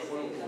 Papa,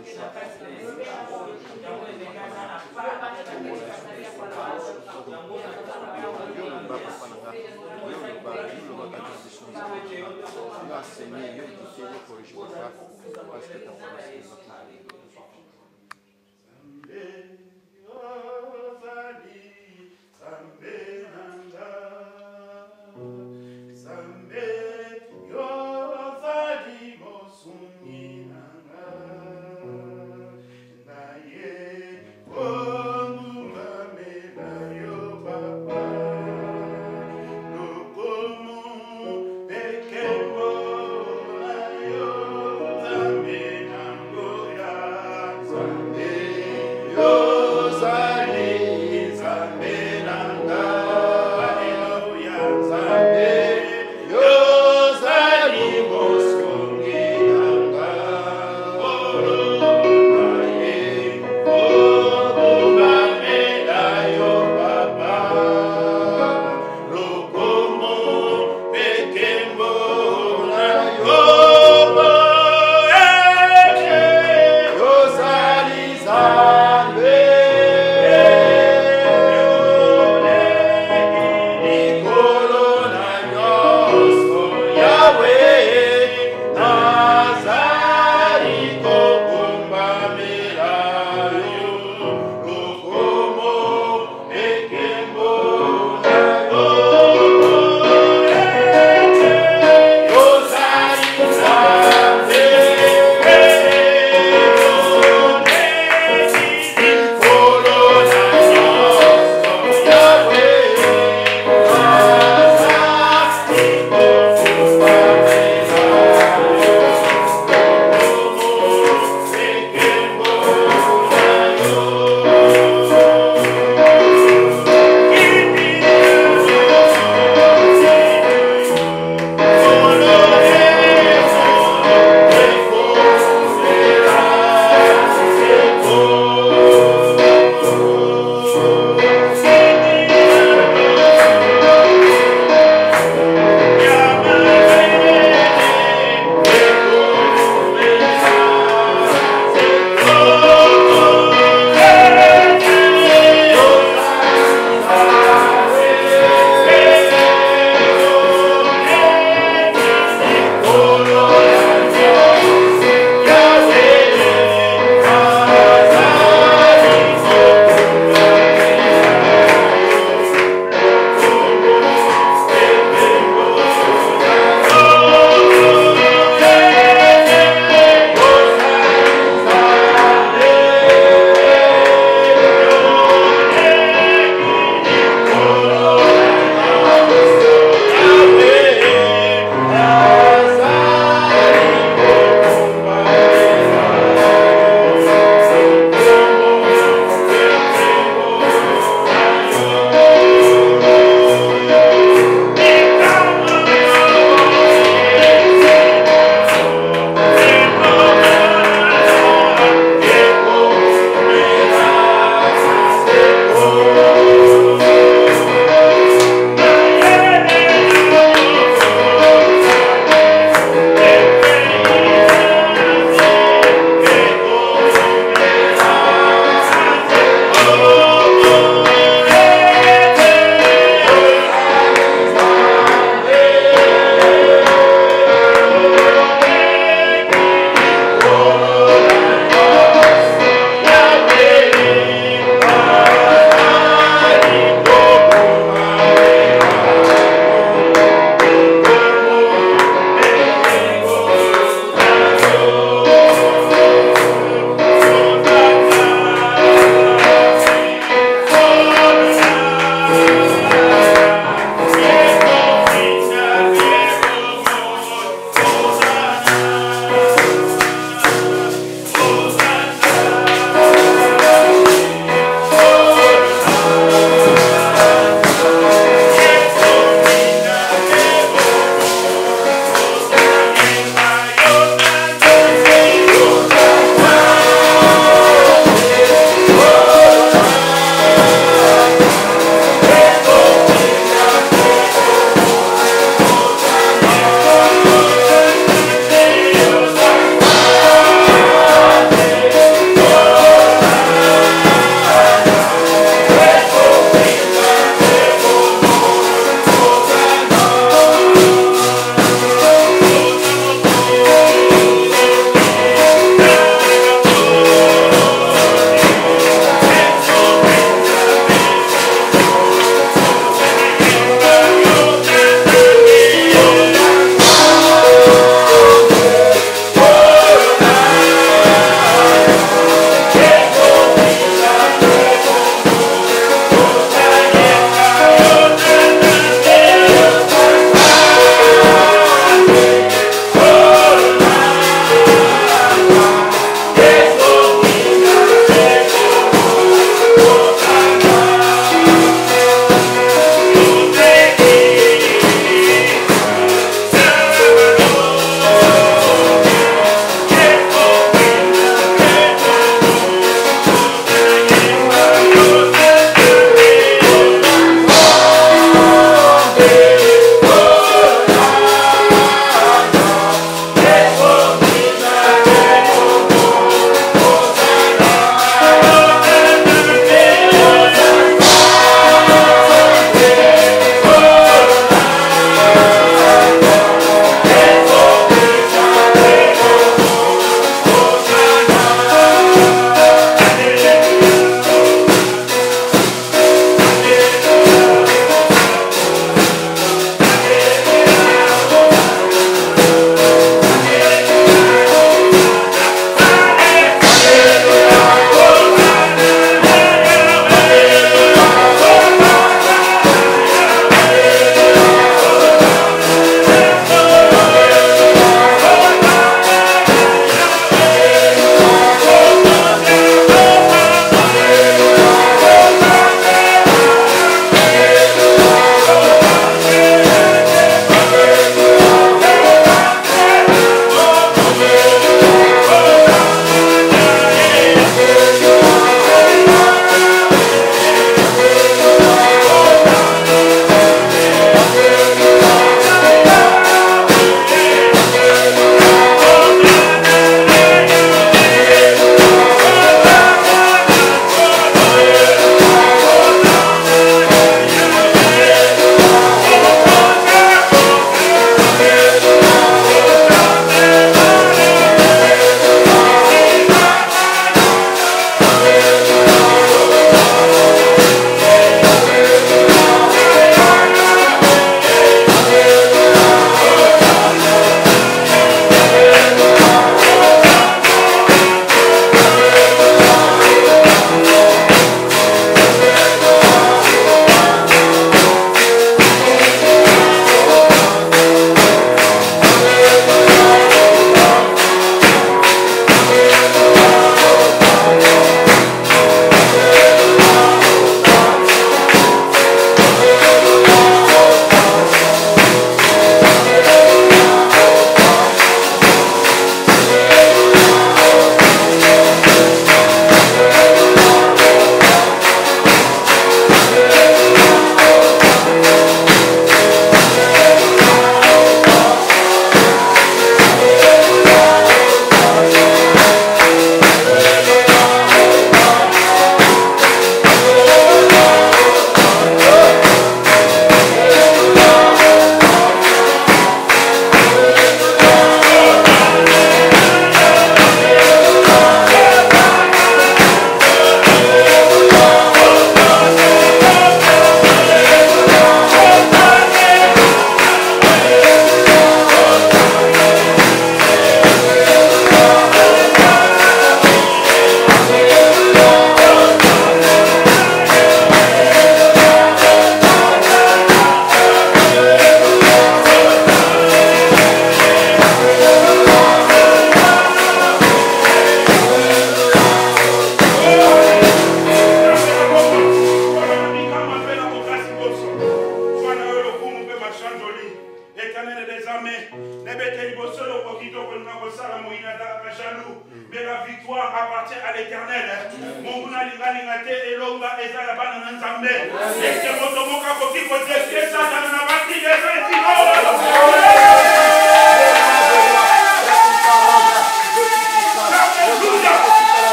victoire appartient à l'Éternel. Mon Lingalingate et Longa et Zalaban Nzambe. Et que votre moka koki kote ça dans la bâtie des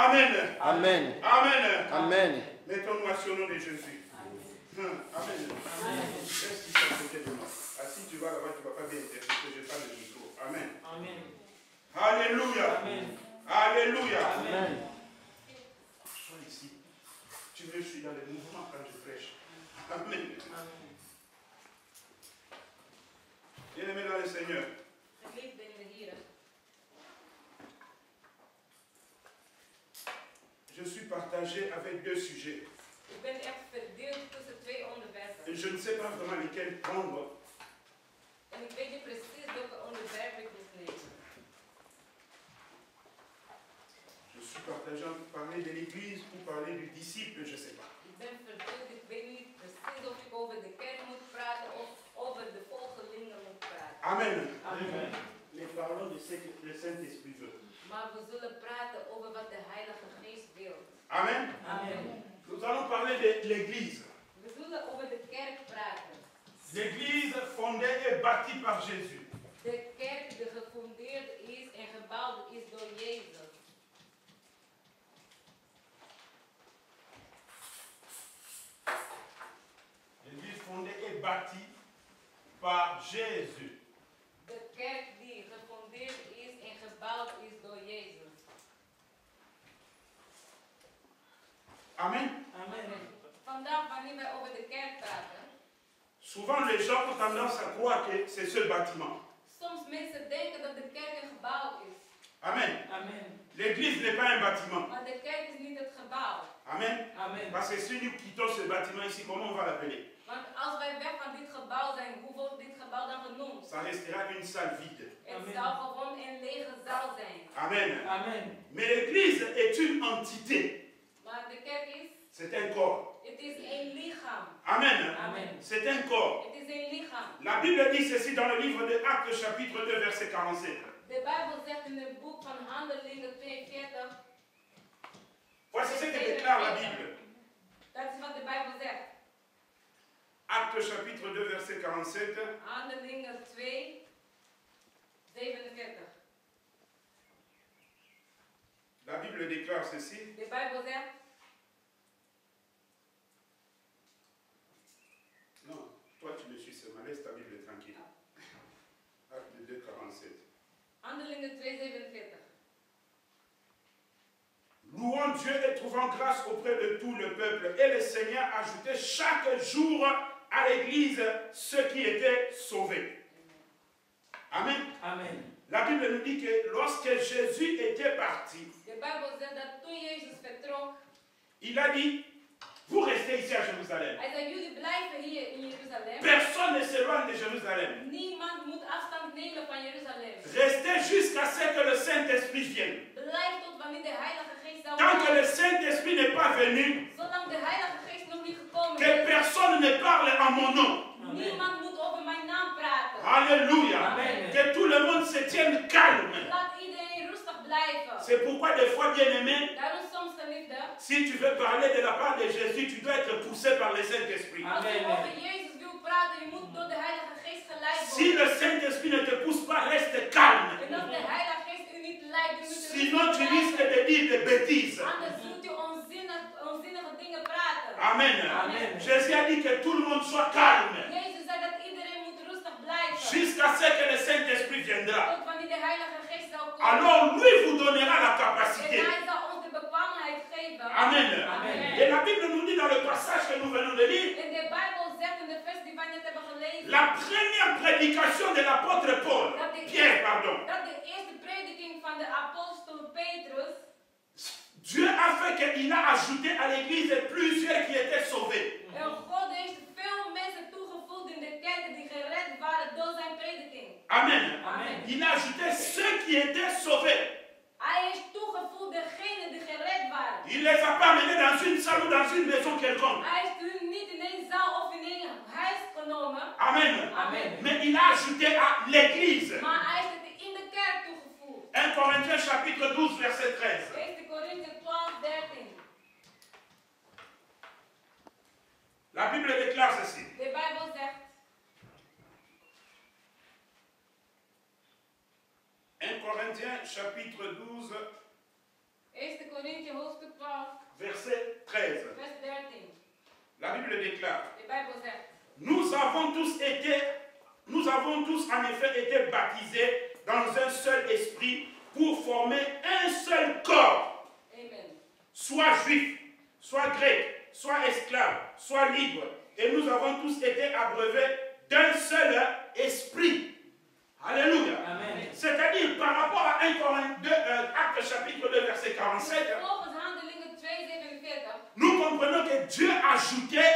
Amen. Amen. Amen. Amen. Mettons-nous assis au nom de Jésus. Amen. Reste ici à côté de moi. Si tu vas là-bas, tu ne vas pas bien interpréter. Je parle de micro. Amen. Amen. Alléluia. Amen. Alléluia. Amen. Sois ici. Tu me suis dans le mouvement quand je prêche. Amen. Bien-aimé dans le Seigneur. Je suis partagé avec deux sujets. Et je ne sais pas vraiment lesquels prendre. Je suis partagé entre parler de l'Église ou parler du disciple, je ne sais pas. Amen. Amen. Mais parlons de ce que le Saint-Esprit veut. Amen. Amen. Nous allons parler de l'Église. L'Église fondée et bâtie par Jésus. L'Église fondée et bâtie par Jésus. Amen. Souvent les gens ont tendance à croire que c'est ce bâtiment. Amen. Amen. L'église n'est pas un bâtiment. Amen. Amen. Parce que si nous quittons ce bâtiment ici, comment on va l'appeler? Ça restera une salle vide. Amen. Amen. Mais l'église est une entité. C'est un corps. Amen. Amen. C'est un corps. La Bible dit ceci dans le livre de Actes chapitre 2 verset 47. Voici ce que déclare la Bible. Actes chapitre 2 verset 47. La Bible déclare ceci. Non, toi tu me suis seulement, laisse ta Bible tranquille. Acte 2, 47. Louant Dieu et trouvant grâce auprès de tout le peuple. Et le Seigneur ajoutait chaque jour à l'église ceux qui étaient sauvés. Amen. Amen. La Bible nous dit que lorsque Jésus était parti, il a dit, vous restez ici à Jérusalem. Personne ne s'éloigne de Jérusalem. Restez jusqu'à ce que le Saint-Esprit vienne. Tant que le Saint-Esprit n'est pas venu, que personne ne parle en mon nom. Alléluia. Amen. Que tout le monde se tienne calme. C'est pourquoi des fois, bien-aimé, si tu veux parler de la part de Jésus, tu dois être poussé par le Saint-Esprit. Si le Saint-Esprit ne te pousse pas, reste calme. Sinon, tu risques de dire des bêtises. Amen. Amen. Jésus a dit que tout le monde soit calme. Jusqu'à ce que le Saint-Esprit viendra. Alors lui vous donnera la capacité. Amen. Amen. Et la Bible nous dit dans le passage que nous venons de lire, la première prédication de l'apôtre Paul, Pierre, pardon, Dieu a fait qu'il a ajouté à l'église plusieurs qui étaient sauvés. waren door zijn prediking. Amen. Amen. Il a ajouté ceux qui étaient sauvés. Hij is toegevoegd degenen die gered waren. Il ne les a pas menés dans une salle ou dans une maison quelconque. Hij is hun niet in een zaal of in een huis genomen. Amen. Amen. Mais il a ajouté à l'église. Maar hij is het in de kerk toegevoegd. 1 Corinthiens chapitre 12 verset 13. 1 Korinthe 12, 13. La Bible déclare ceci. De Bijbel zegt. 1 Corinthiens chapitre 12 1 Korinthe hoofdstuk 12, verset 13. vers 13. La Bible déclare. De Bijbel zegt. Nous avons tous en effet été baptisés dans un seul esprit pour former un seul corps. Amen. Soit juif, soit grec, soit esclave, soit libre. Et nous avons tous été abreuvés d'un seul esprit. Alléluia. C'est-à-dire par rapport à 1 Corinthiens 2, Actes chapitre 2 verset 47, Volgens Handelingen 2:47. nous comprenons que Dieu ajoutait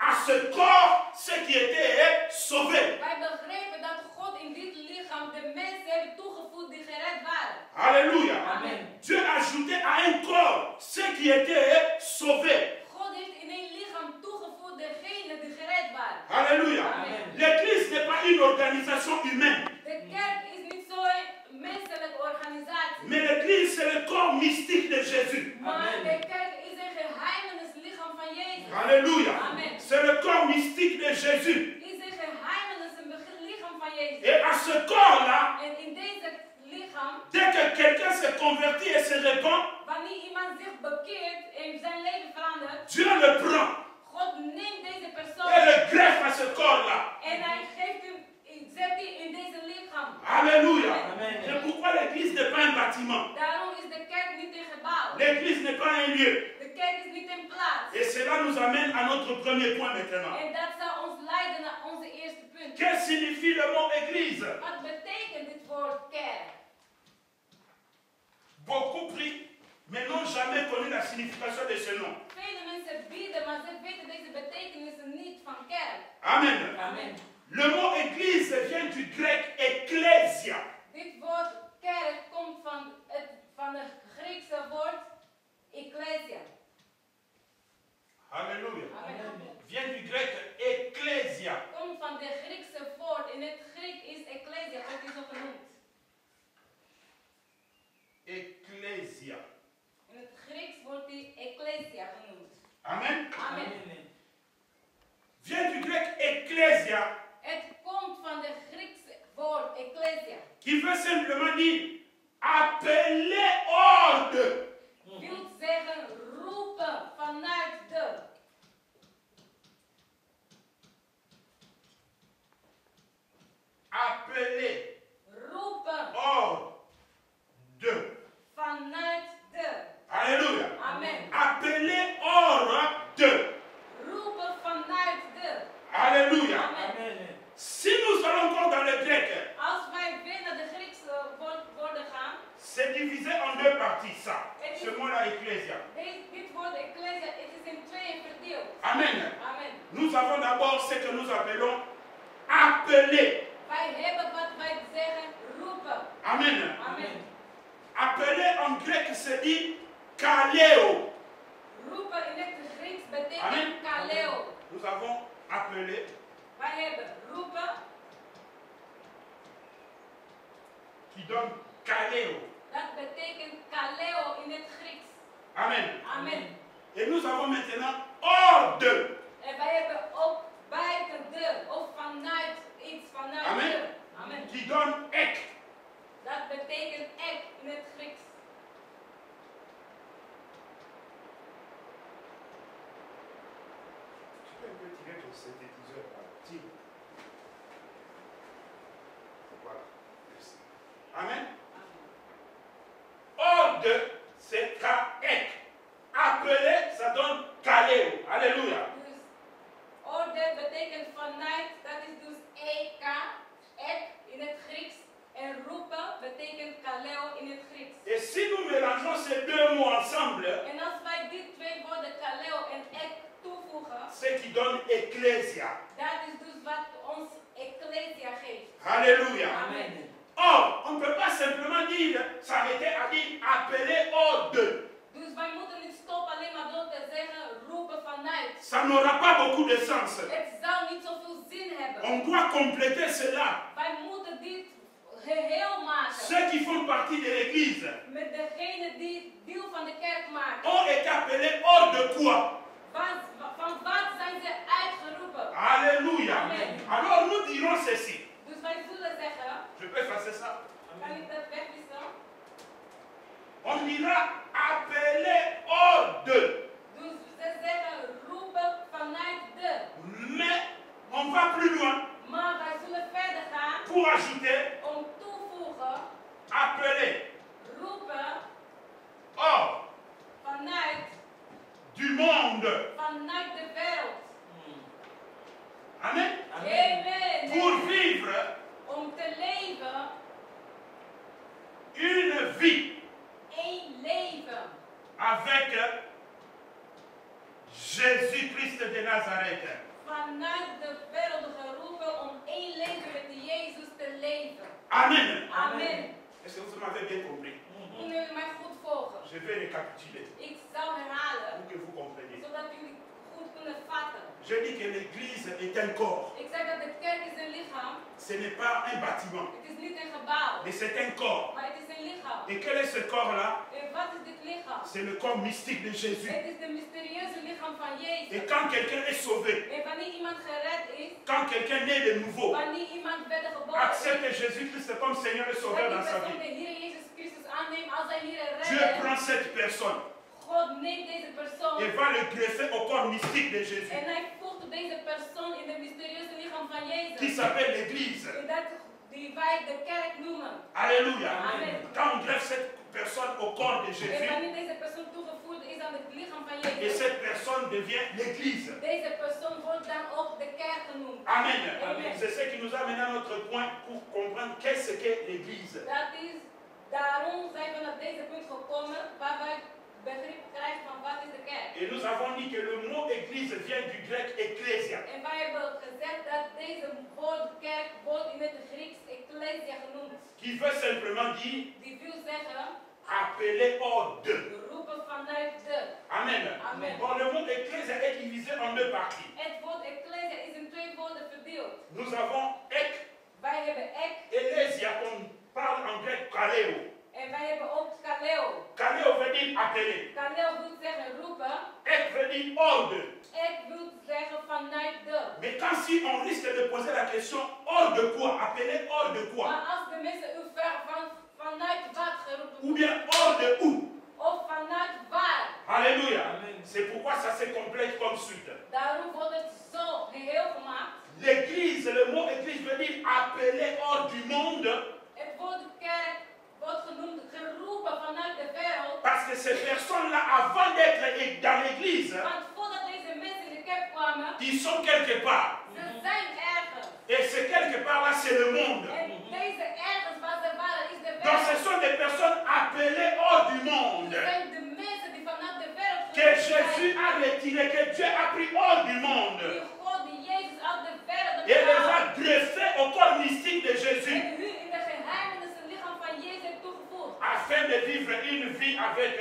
à ce corps ceux qui étaient sauvés. Wij begrepen dat God in dit lichaam de mensen heeft toegevoegd die gered waren. Alléluia. Amen. Dieu ajoutait à un corps ceux qui étaient sauvés. God heeft in een lichaam toegevoegd degenen die gered waren. Alléluia. Amen. L'église n'est pas une organisation humaine. De kerk is niet zo'n menselijke organisatie. Mais l'église, c'est le corps mystique de Jésus. Maar de kerk is een geheimenislichaam van Jezus. Alléluia. Amen. C'est le corps mystique de Jésus. Is een geheimenis, een lichaam van Jezus. Et à ce corps-là, En in deze lichaam, dès que quelqu'un se convertit et se répand, wanneer iemand zich bekeert en zijn leven verandert, Dieu le prend God neemt deze persoon et le greffe à ce corps-là. en hij geeft hem, zet hij in deze lichaam. Alléluia. Amen. C'est pourquoi l'église n'est pas un bâtiment. Daarom is de kerk niet een gebouw. L'église n'est pas un lieu. De kerk is niet een plaats. Et cela nous amène à notre premier point maintenant. En dat zou ons leiden naar onze eerste punt. Qu'est-ce que signifie le mot église? Wat betekent dit woord kerk? Beaucoup prient, mais n'ont jamais connu la signification de ce nom. Vele mensen bieden, maar ze weten deze betekenissen niet van kerk. Amen. Amen. Le mot église vient du grec ecclesia. Dit woord kerk komt van het Griekse woord ecclesia. Alléluia. Amen. Vient du grec ecclesia. Komt van de Griekse woord. In het Griek is ecclesia, wordt die zo genoemd. Ecclesia. In het Grieks wordt die ecclesia genoemd. Amen. Amen. Vient du grec ecclesia, Het komt van de Griekse woord ecclesia. qui veut simplement dire appeler hors de. Wil zeggen roepen vanuit de. Appeler Roepen hors de. vanuit de. Alléluia. Amen. Appeler hors de. Roepen vanuit de. Alléluia. Amen. Si nous allons encore dans le grec, Als wij weer naar de Griekse woorden gaan, c'est divisé en deux parties, ça. Ce mot-là, ecclesia. dit woord ecclesia, het is in tweeën verdeeld. Amen. Amen. Nous avons d'abord ce que nous appelons appeler. Wij hebben wat wij zeggen roepen. Amen. Amen. Appeler en grec, c'est dit kaleo. Roepen in het Grieks Amen. betekent kaleo. Nous avons appelé, Wij hebben roepen, qui donne kaleo. dat betekent kaleo in het Grieks. Amen. Amen. Et nous avons maintenant hors de. En wij hebben ook buiten de, of vanuit iets, vanuit Amen. de. Amen. Qui donne ek. Dat betekent ek in het Grieks. Tu peux un peu tirer ton synthétiseur là. Tire. Voilà. Merci. Amen. Hors de, c'est ek. Appeler, ça donne kaleo. Alléluia. Dus orde betekent vanuit, dat is dus ek, ek in het Grieks. En roepen betekent kaleo in het Grieks. Et si nous mélangeons ces deux mots ensemble, En als wij die twee woorden kaleo en ek toevoegen, c'est qui donne ecclesia. dat is dus wat ons ecclesia Or, on ne peut pas simplement dire, s'arrêter à dire appeler hors d'eux. Dus wij moeten niet stoppen alleen maar door te zeggen roepen vanuit. Ça n'aura pas beaucoup de sens. Het zou niet zoveel zin hebben. On doit compléter cela. Wij moeten dit geheel maken. Ceux qui font partie de l'église Met degenen die deel van de kerk maken. ont été appelés hors de quoi? Van wat zijn ze uitgeroepen? Alléluia. Amen. Alors nous dirons ceci. Dus wij zullen zeggen, Je peux effacer ça. kan ik dat wegwissen? On dira appeler hors d'eux. Dus ze zeggen roepen vanuit de. Mais on va plus loin Maar wij zullen verder gaan pour ajouter om toevoegen, appeler roepen hors vanuit du monde. de wereld. Amen. Amen. Pour vivre Om te leven une vie één leven avec Jésus-Christ de Nazareth. vanuit de wereld geroepen om één leven met Jezus te leven. Amen. Amen. Est-ce que vous m'avez bien compris? Kunnen jullie mij goed volgen? Je vais récapituler Ik zal herhalen pour que vous compreniez. zodat jullie goed kunnen vatten. Je dis que l'église est un corps. Ik zeg dat de kerk is een lichaam. Ce n'est pas un bâtiment, Het is niet een gebouw, mais c'est un corps. maar het is een lichaam. Et quel est ce corps-là? En wat is dit lichaam? C'est le corps mystique de Jésus. Het is de mysterieuze lichaam van Jezus. Et quand quelqu'un est sauvé, En wanneer iemand gered is, quand quelqu'un naît de nouveau, wanneer iemand werd geboren is, accepte Jésus-Christ comme Seigneur et Sauveur dat dans die sa persoon vie, de Heer Jezus Christus aanneemt als zijn Heer en Dieu redder. prend cette personne God neemt deze persoon et va le greffer au corps mystique de Jésus, en hij voegt deze persoon in de mysterieuze lichaam van qui Jezus. s'appelle l'Église. En dat die wij de kerk noemen. Alléluia. Amen. Quand on greffe cette personne au corps de En Jésus, wanneer deze persoon toegevoegd is aan het lichaam van et Jezus, cette personne devient l'Église. deze persoon wordt dan ook de kerk genoemd. Amen. Amen. C'est ce qui nous a amené à notre point pour comprendre qu'est-ce qu'est l'Église. Dat is, daarom zijn we naar deze punt gekomen waar wij begrip krijgen van wat is de kerk. Et nous avons dit que le mot Église vient du grec ecclésia. En wij hebben gezegd dat deze woord kerk wordt in het Grieks ecclesia genoemd. Qui veut simplement dire Die wil zeggen, appeler hors d'eux. roepen vanuit de. Amen. Amen. Bon, le mot ecclésia est divisé en deux parties. Het woord ecclesia is in twee woorden verdeeld. Nous avons ek, Wij hebben ek ecclésia, on parle en grec kaleo. en wij hebben ook kaleo. Kaleo veut dire appeler. Kaleo wil zeggen roepen. Ek veut dire hors d'eux. Ek wil zeggen vanuit de. Mais quand si on risque de poser la question hors de quoi, appeler hors de quoi, Maar als de mensen u vragen vanuit wat geroepen ou bien hors de où, of vanuit waar, alléluia. C'est pourquoi ça se complète comme suite. daarom wordt het zo geheel gemaakt. L'église, le mot église veut dire appeler hors du monde, Het woord kerk wordt genoemd geroepen vanuit de wereld. parce que ces personnes-là, avant d'être dans l'église, Want voordat deze mensen in de kerk kwamen, ils sont quelque part. ze zijn ergens. Et ce quelque part-là, c'est le monde. En deze ergens waar ze waren is de Donc ce wereld. sont des personnes appelées hors du monde, Het zijn de mensen die vanuit de wereld que geroepen zijn. Jésus a retiré, que Dieu a pris hors du monde, Die God, die Jezus uit de wereld et les heeft a greffés au corps mystique de Jésus, en u in de geheimenissen lichaam van Jezus heeft toegevoegd. afin de vivre une vie avec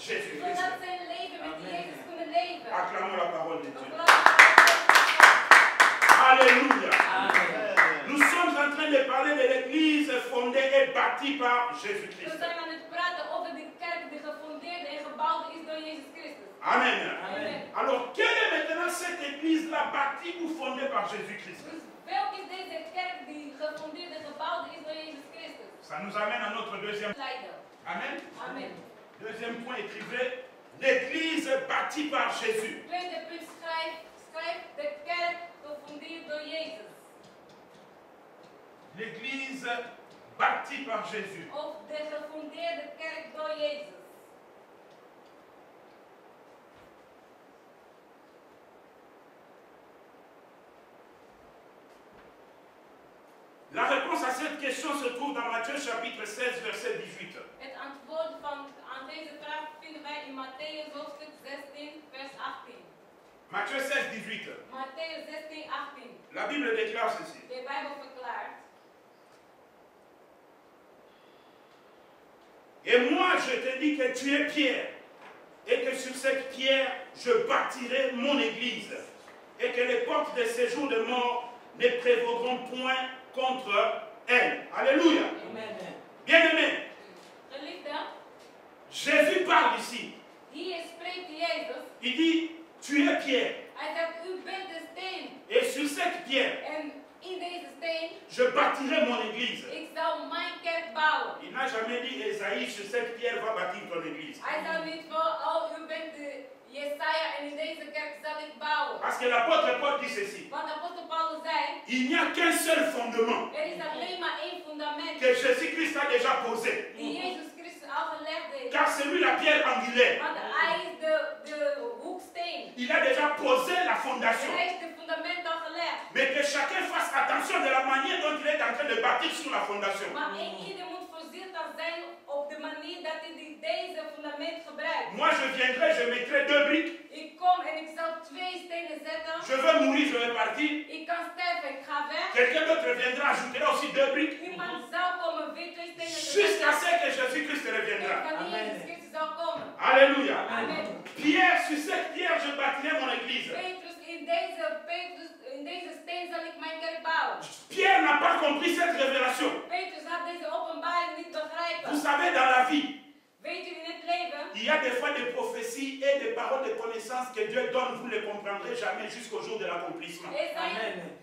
Jésus-Christ. Zodat ze een leven met Jezus kunnen leven. Acclamons la parole de Dieu. Applaus. Alléluia. Nous sommes en train de parler de l'église fondée et bâtie par We Jésus-Christ. zijn aan het praten over de kerk die gefundeerd en gebouwd is door Jezus Christus. Amen. Amen. Alors, quelle est maintenant cette église-là bâtie ou fondée par Jésus-Christ? Dus welke is deze kerk die gefundeerd en gebouwd is door Jezus Christus? Ça nous amène à notre deuxième. Leider. Amen. Amen. Deuxième point, écrivez l'église bâtie par Jésus. Tweede punt schrijf de kerk gefundeerd door Jezus. L'église bâtie par Jésus. Of de gefundeerde kerk door Jezus. La réponse à cette question se trouve dans Matthieu chapitre 16, verset 18. Het antwoord aan deze vraag vinden wij in Matthäus hoofdstuk 16, vers 18. Matthieu 16, 18. Matthäus 16, 18. La Bible déclare ceci. De Bijbel verklaart. Et moi, je te dis que tu es pierre. Et que sur cette pierre, je bâtirai mon église. Et que les portes de séjour de mort ne prévaudront point contre elle. Alléluia. Bien-aimé, Jésus parle ici. Hier spreekt Jezus. Il dit, tu es pierre. Hij zegt, u bent de steen. Et sur cette pierre, En in deze steen, je bâtirai mon église. ik zal mijn kerk bouwen. Il n'a jamais dit, Esaïe, sur cette pierre va bâtir ton église. Hij zal niet van, oh, u bent de Jesaja en in deze kerk zal ik bouwen. Parce que l'apôtre Paul dit ceci. Want apostel Paulus zei, Il n'y a qu'un seul fondement er is alleen maar één fundament que Jésus-Christ a déjà posé. die Jezus Christus al gelegd heeft. Car c'est lui la pierre angulaire. Want hij is de hoeksteen. Il a déjà posé la fondation. Hij heeft de fundament al gelegd. Mais que chacun fasse attention de la manière dont il est en train de bâtir sur la fondation. Maar ieder moet voorzichtig zijn op de manier dat hij deze fundament gebruikt. Moi je viendrai, je mettrai 2 briques. Ik kom en ik zal 2 stenen zetten. Je veux mourir, je vais partir. Ik kan sterven, ik ga weg. Quelqu'un d'autre viendra, ajoutera aussi 2 briques. Iemand zal komen, weer 2 stenen Jusqu'à zetten. ce que Jésus-Christ En reviendra. wanneer Jezus Christus zal komen. Alléluia. Amen. Pierre, sur cette pierre, je bâtirai mon église. Petrus, in deze steen zal ik mijn kerk bouwen. Pierre n'a pas compris cette révélation. Petrus had deze openbaring niet begrepen. Vous savez, dans la vie, Weet u, in het leven, il y a des fois des prophéties et des paroles de connaissance que Dieu donne, vous ne les comprendrez jamais jusqu'au jour de l'accomplissement. er zijn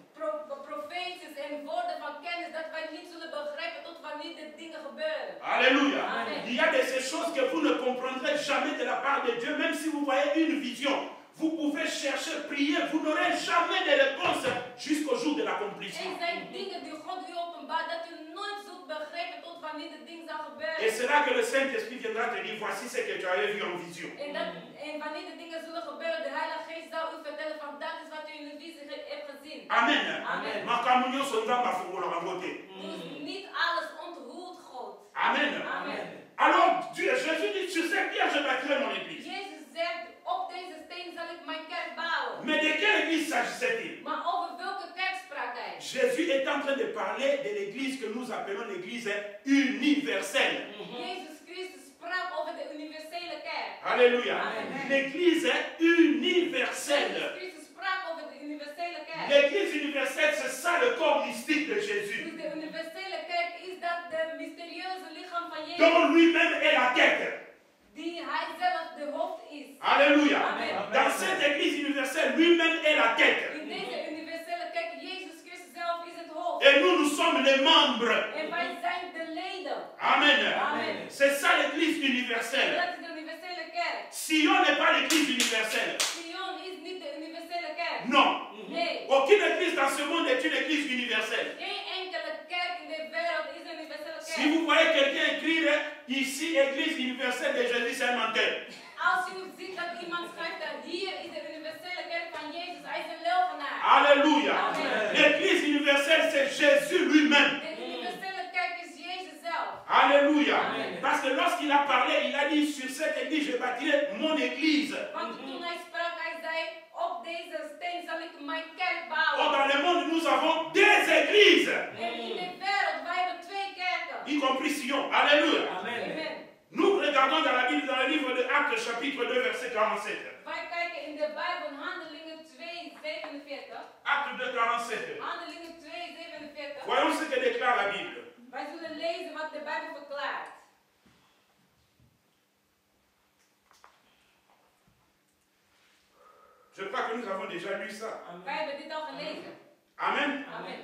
profeties en woorden van kennis dat wij niet zullen begrijpen tot wanneer de dingen gebeuren. Alléluia. Amen. Il y a de ces choses que vous ne comprendrez jamais de la part de Dieu, même si vous voyez une vision. Vous pouvez chercher, prier, vous n'aurez jamais de réponse jusqu'au jour de l'accomplissement. Er zijn dingen die God u openbaart dat u nooit zult begrijpen tot wanneer de dingen zal gebeuren. Et c'est là que le Saint-Esprit viendra te dire, voici ce que tu avais vu en vision. En wanneer de dingen zullen gebeuren, de Heilige Geest zal u vertellen van dat is wat u in de visie hebt gezien. Amen. Amen. Makamunyo sonzamba fungola bangote. Dus niet alles ontroert God. Amen. Amen. Alors, Jésus dit, sur cette pierre, je bâtirai mon église. Jezus zegt, op deze steen zal ik mijn kerk bouwen. Mais de quelle église s'agissait-il? Maar over welke kerk sprak hij? Jésus est en train de parler de l'église que nous appelons l'église universelle. Jezus Christus sprak over de universele kerk. Alléluia. Amen. L'église universelle. Jezus Christus sprak over de universele kerk. L'église universelle, c'est ça le corps mystique de Jésus. Dus de universele kerk is dat de mysterieuze lichaam van Jezus. Dont lui-même est la tête. Die hij zelf de hoofd is. Alléluia. Amen. Dans cette église universelle, lui-même est la tête. In deze universele kerk, Jezus Christus zelf is het hoofd. Et nous sommes les membres. En wij zijn de leden. Amen. Amen. C'est ça l'église En universelle. dat is de universele kerk. Sion n'est pas l'église universelle. Sion is niet de universele kerk. Non. Nee. Aucune église dans ce monde est une église universelle. Geen enkele kerk in de wereld is een universele kerk. Si vous voyez quelqu'un écrire ici église universelle de Jésus, c'est un menteur. Als u ziet dat iemand schrijft dat hier is de universele kerk van Jezus, hij is een leugenaar. Alléluia. Amen. L'église universelle, c'est Jésus lui-même. De universele kerk is Jezus zelf. Alléluia. Amen. Parce que lorsqu'il a parlé, il a dit sur cette église, je bâtirai mon église. Want toen hij sprak, hij zei, op deze steen zal ik mijn kerk Or, bouwen. dans le monde, nous avons des églises, En in de wereld, wij hebben 2 kerken. y compris Sion. Alléluia. Amen. Nous regardons dans la Bible, dans le livre de Actes, chapitre 2, verset 47. Wij kijken in de Bijbel Handelingen 2, 47. Acte 2, 47. Handelingen 2, 47. Voyons ce que déclare la Bible. Wij zullen lezen wat de Bijbel verklaart. Je crois que nous avons déjà lu ça. Wij hebben dit al gelezen. Amen. Amen.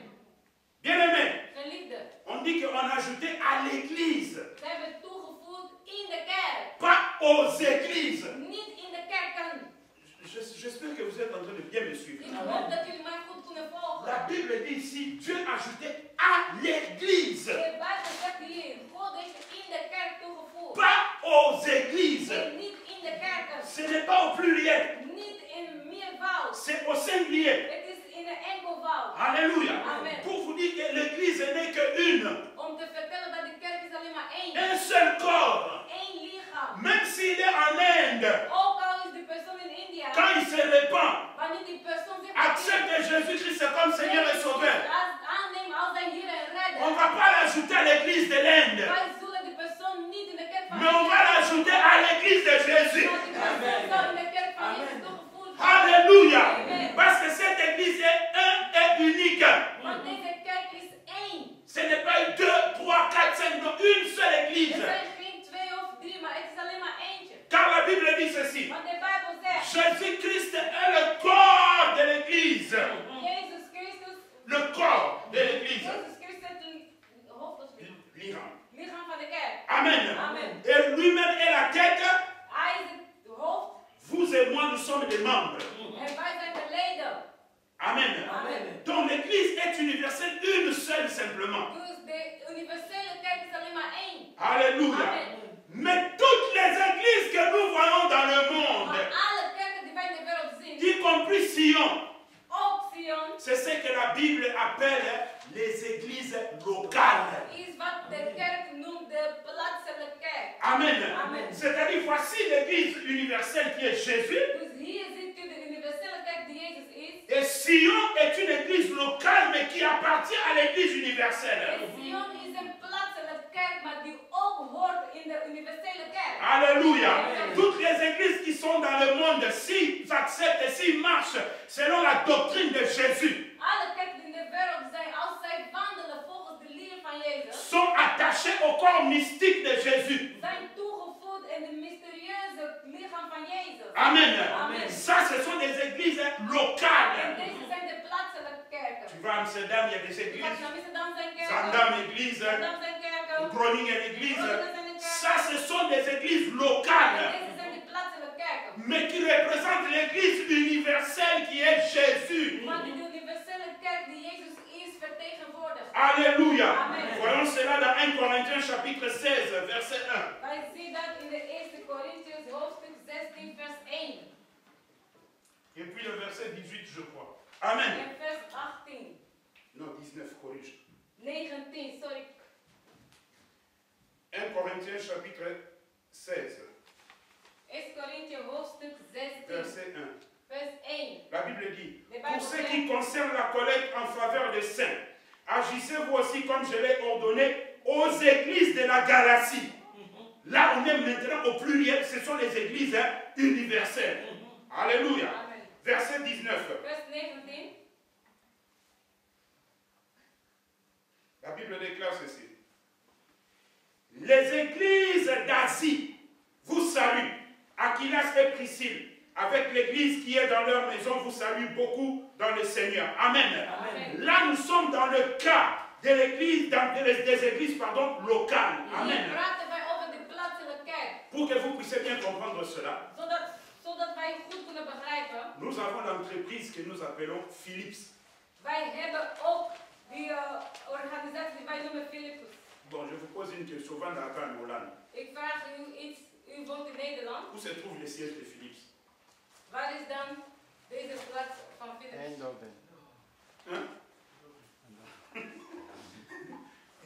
Bien-aimés, Geliefde, on dit qu'on a ajouté à l'église, ze hebben toegevoegd in de kerk. pas aux églises. Niet in de kerken. J'espère que vous êtes en train de bien me suivre. Ik hoop dat jullie mij goed kunnen volgen. La Bible dit ici, Dieu a ajouté à l'église, De Bijbel zegt hier, God heeft in de kerk toegevoegd. pas aux églises. En niet in de kerken. Ce n'est pas au pluriel, Niet in meervoud. c'est au singulier. Het is in een enkelvoud. Alléluia. Amen. Pour vous dire que l'église n'est qu'une, Om te vertellen dat de kerk is alleen maar één. un seul corps. Één lichaam. Même s'il est en Inde, Ook al is die persoon in India. quand il se répand, Wanneer die persoon zich accepte Jésus-Christ comme Seigneur et Sauveur, aannemen als zijn Heer en Redder. on ne va pas l'ajouter à l'église de l'Inde. Wij zullen die persoon niet in de kerk van l'église de Jésus. Maar die christenen zou in de kerk van Jezus toegevoegd worden. Alléluia. Amen. Parce que cette église est un et unique. Want deze kerk is één. Ce n'est pas 2, 3, 4, 5, non, une seule Er église. zijn geen 2 of 3, maar het is alleen maar eentje. Car la Bible dit ceci. Want de Bijbel zegt, Jésus-Christ est le corps de l'église. Jezus Christus, Le corps de l'église. Jezus Christus is een hoofd of lichaam. Lichaam. Lichaam van de kerk. Amen. Amen. Et lui-même est la tête. Hij is het hoofd Vous et moi, nous sommes des membres. en wij zijn de leden. Amen. Amen. Donc l'église est universelle, une seule simplement. Dus de universele kerk is alleen maar één. Alléluia. Amen. Mais toutes les églises que nous voyons dans le monde, Maar alle kerken die wij in de wereld zien, y compris Sion, ook Sion, c'est ce que la Bible appelle les églises locales. is wat de kerk noemt de plaatselijke kerk. Amen. Amen. C'est-à-dire, voici l'église universelle qui est Jésus. Dus hier ziet u de universele kerk die Jezus is. Et Sion est une église locale, mais qui appartient à l'église universelle. En Sion is een plaatselijke kerk, maar die ook hoort in de universele kerk. Alléluia. Amen. Toutes les églises qui sont dans le monde, s'ils acceptent et s'ils marchent selon la doctrine de Jésus, Alle kerken die in de wereld zijn, als zij wandelen volgens de leer van Jezus, sont attachées au corps mystique de Jésus. zijn toegevoegd in de mysterieuze lichaam van Jezus. Amen. Amen. Ça, ce sont des églises locales. En deze zijn de plaatselijke kerken. Tu vas à Amsterdam, il y a des Je gaat églises. naar Amsterdam zijn kerken. Zandam église, Amsterdam zijn kerken. Groningen église. Ça, ce sont des églises locales, Deze zijn de plaatselijke kerken. mais qui représentent l'église universelle qui est Jésus. Maar die universele kerk die Jezus is vertegenwoordigt. Alléluia. Amen. Voyons cela dans 1 Corinthiens chapitre 16, verset 1. Wij zien dat in de 1 Korintiërs hoofdstuk 16 vers 1. Et puis le verset 18, je crois. Amen. En vers 18. Non, 19, corrige. 19, sorry. 1 Corinthiens chapitre 16, 1 Korintiërs hoofdstuk 16 verset 1. vers 1. La Bible dit, Les pour Bibles ce disent- qui concerne la collecte en faveur des saints, agissez-vous aussi comme je l'ai ordonné aux églises de la Galatie. Là, on est maintenant au pluriel, ce sont les églises universelles. Alléluia. Amen. Verset 19. Vers 19. La Bible déclare ceci. Les églises d'Asie vous saluent. Aquilas et Priscille, avec l'église qui est dans leur maison, vous saluent beaucoup dans le Seigneur. Amen. Amen. Là, nous sommes dans le cas de l'église, des églises locales. Hier Amen. praten wij over de plaatselijke kerk. Pour que vous puissiez bien comprendre cela, Zodat wij goed kunnen begrijpen. nous avons l'entreprise que nous appelons Philips. Wij hebben ook die organisatie die wij noemen Philippus. Bon, je vous pose une question. Van der Akan, Hollande. Ik vraag u iets. U woont in Nederland. Où se trouve le siège de Philips? Waar is dan deze plaats van Philippus? Eindhoven. Hein?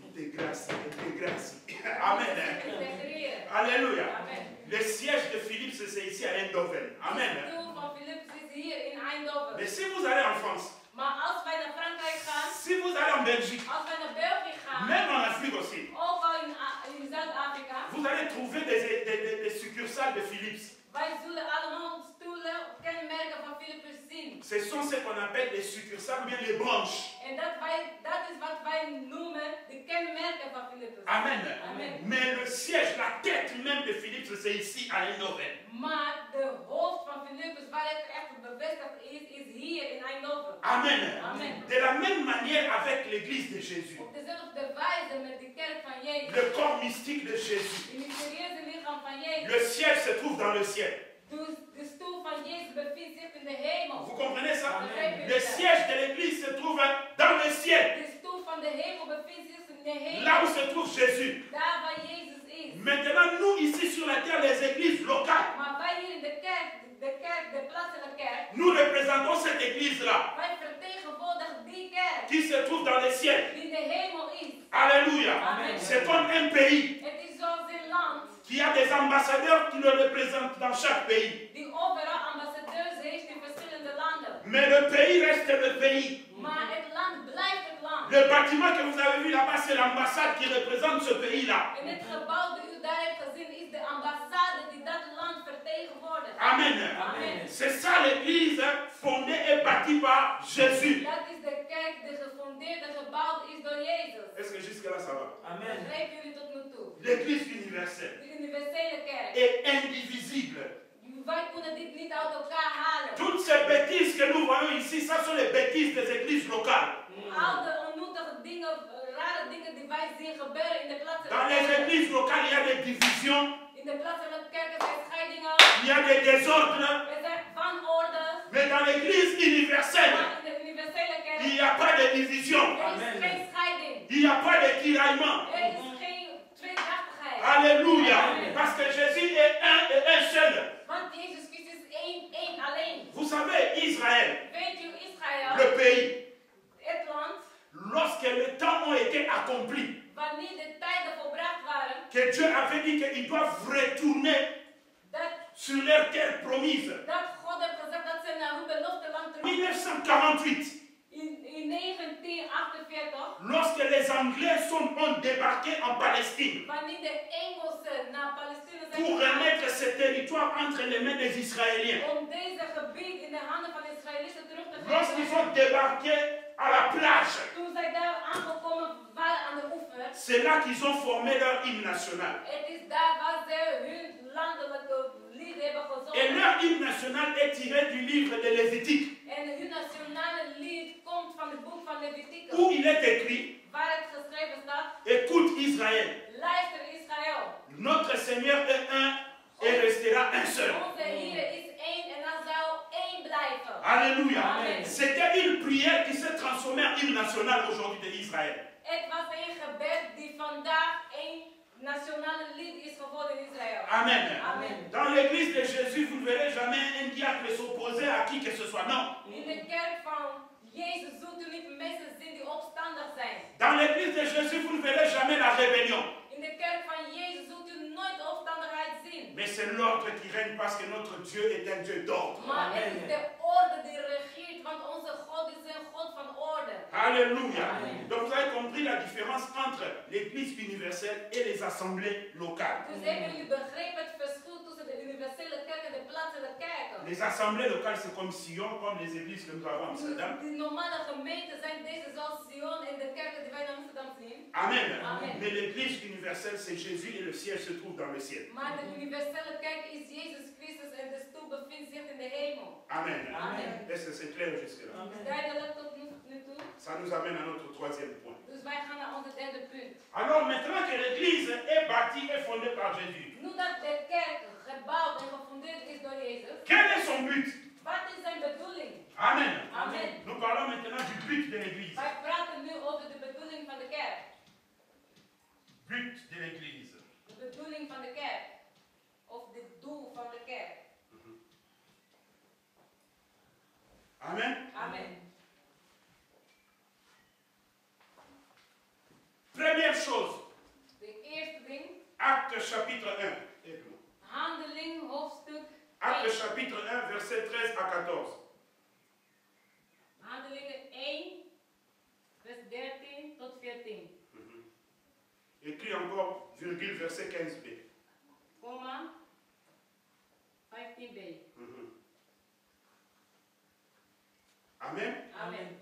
Intégration, intégration. Amen. Integreren. Alléluia. Amen. Le siège de Philips, c'est ici à Eindhoven. Amen. Het doel van Philippus is hier in Eindhoven. Mais si vous allez en France, Maar als wij naar Frankrijk gaan, si vous allez en Belgique, als wij naar België gaan, même en Afrique aussi, ook al in Zuid-Afrika, vous allez trouver des succursales de Philips. wij zullen allemaal stoelen of kenmerken van Philippus zien. Ce sont ce qu'on appelle les succursales ou bien les branches. En dat is wat wij noemen de kenmerken van Philippus. Amen. Amen. Mais le siège, la tête même de Philips, c'est ici à Eindhoven. Maar de hoofd van Philippus, waar het echt bevestigd is hier in Eindhoven. Amen. Amen. De la même manière avec l'église de Jésus. Op dezelfde wijze met de kerk van Jezus. Le corps mystique de Jésus. De mysterieuze lichaam van Jezus. Le siège se trouve dans le ciel. Dus de stoel van Jezus bevindt zich in de hemel. Vous comprenez ça? Amen. Le siège de l'église se trouve dans le ciel. De stoel van de hemel bevindt zich in de hemel. Là où se trouve Jésus. Daar waar Jezus is. Maintenant, nous ici sur la terre, les églises locales, Maar wij hier in de kerk, de plaatselijke kerk, nous représentons cette église-là wij vertegenwoordigen die kerk qui se trouve dans le ciel. die in de hemel is. Alléluia. Amen. C'est comme un pays Het is zoals een land qui a des ambassadeurs qui le représentent dans chaque pays. die overal ambassadeurs heeft in verschillende landen. Mais le pays reste le pays. Maar het land blijft het land. Le bâtiment que vous avez vu là-bas, c'est l'ambassade qui représente ce pays-là. En het gebouw dat u daar hebt gezien is de ambassade die dat land Amen. C'est ça l'église fondée et bâtie par Jésus. Dat is de kerk die gefondeerd en gebouwd is door Jezus. Est-ce que jusque là ça va? Amen. Begrijpen jullie tot nu toe? L'église universelle De universele kerk. est indivisible. Wij kunnen dit niet uit elkaar halen. Toutes ces bêtises que nous voyons ici, ça sont les bêtises des églises locales. Al de onnuttige dingen, rare dingen die wij zien gebeuren in de plaatsen. Dans les églises locales, il y a des divisions, In de plaatselijke kerken zijn scheidingen. il y a des désordres. Er zijn wanorde. Mais dans l'église universelle, Maar in de universele kerk. il n'y a pas de division. Er is geen scheiding. Il n'y a pas de tiraillement. Er is geen tweedrachtigheid. Alléluia. Parce que Jésus est un et un seul. Want Jezus Christus is één alleen. Vous savez, Israël, Weet je, Israël, le pays, het land, lorsque les temps ont été accomplis, wanneer de tijden volbracht waren, que Dieu avait dit qu'ils doivent retourner dat sur leur terre promise. God heeft gezegd dat ze naar hun beloofde land terug. 1948, In 1948, lorsque les Anglais ont débarqué en Palestine wanneer de Engelsen naar Palestina zijn pour gegaan, remettre ce territoire entre les mains des Israéliens, om deze gebied in de handen van de Israëlieten terug te lorsqu'ils geven, ont débarqué à la plage, toen zij daar aangekomen waren aan de oever, c'est là qu'ils ont formé leur hymne national. het is daar waar ze hun landelijke lied hebben Et gezongen. leur hymne national est tiré du livre de Lévitique, En hun nationale lied komt van het boek van Leviticus, où il est écrit: waar het geschreven staat: écoute Israël, luister Israël, notre Seigneur est un et restera un seul. onze Heer is één en dan zal één blijven. Alléluia. Amen. C'était une prière qui s'est transformée en hymne national aujourd'hui d'Israël. Het was een gebed die vandaag één nationale lied is geworden in Israël. Amen. Amen. Dans l'église de Jésus, vous ne verrez jamais un diacre s'opposer à qui que ce soit. Non. In de kerk van Jezus zult u niet mensen zien die opstandig zijn. Dans l'église de Jésus, vous ne verrez jamais la rébellion. In de kerk van Jezus zult u nooit opstandigheid zien. Mais c'est l'ordre qui règne parce que notre Dieu est un Dieu d'ordre. Maar het is de orde die regeert, want onze God is een God van orde. Alléluia. Amen. Donc vous avez compris la différence entre l'église universelle et les assemblées locales. Dus hebben jullie begrepen het verschil tussen de universele kerk en de plaatselijke kerken? Les assemblées locales, c'est comme Sion, comme les églises que nous avons à Amsterdam. Die normale gemeenten zijn deze zoals Sion en de kerken die wij in Amsterdam zien. Amen. Amen. Mais l'église universelle, c'est Jésus et le siège se trouve dans le ciel. Maar de universele kerk is Jezus Christus en de stoel bevindt zich in de hemel. Amen. Amen. Est-ce que c'est clair jusque-là? Duidelijk tot nu toe. Ça nous amène à notre troisième point. Dus wij gaan naar onze derde punt. Alors maintenant que l'église est bâtie et fondée par Jésus, Nu dat de kerk gebouwd en gefundeerd is door Jezus, quel est son but? wat is zijn bedoeling? Amen. Amen. Nous parlons maintenant du but de l'église. Wij praten nu over de bedoeling van de kerk. But de l'église. De bedoeling van de kerk. Of het doel van de kerk. Amen. Amen. Première chose, De eerste ding, Acte chapitre 1. handeling hoofdstuk Acte 1. chapitre 1, verset 13 à 14. Handelingen 1, vers 13 tot 14. Écrit encore, virgule, verset 15b. Komma 15b. Amen. Amen.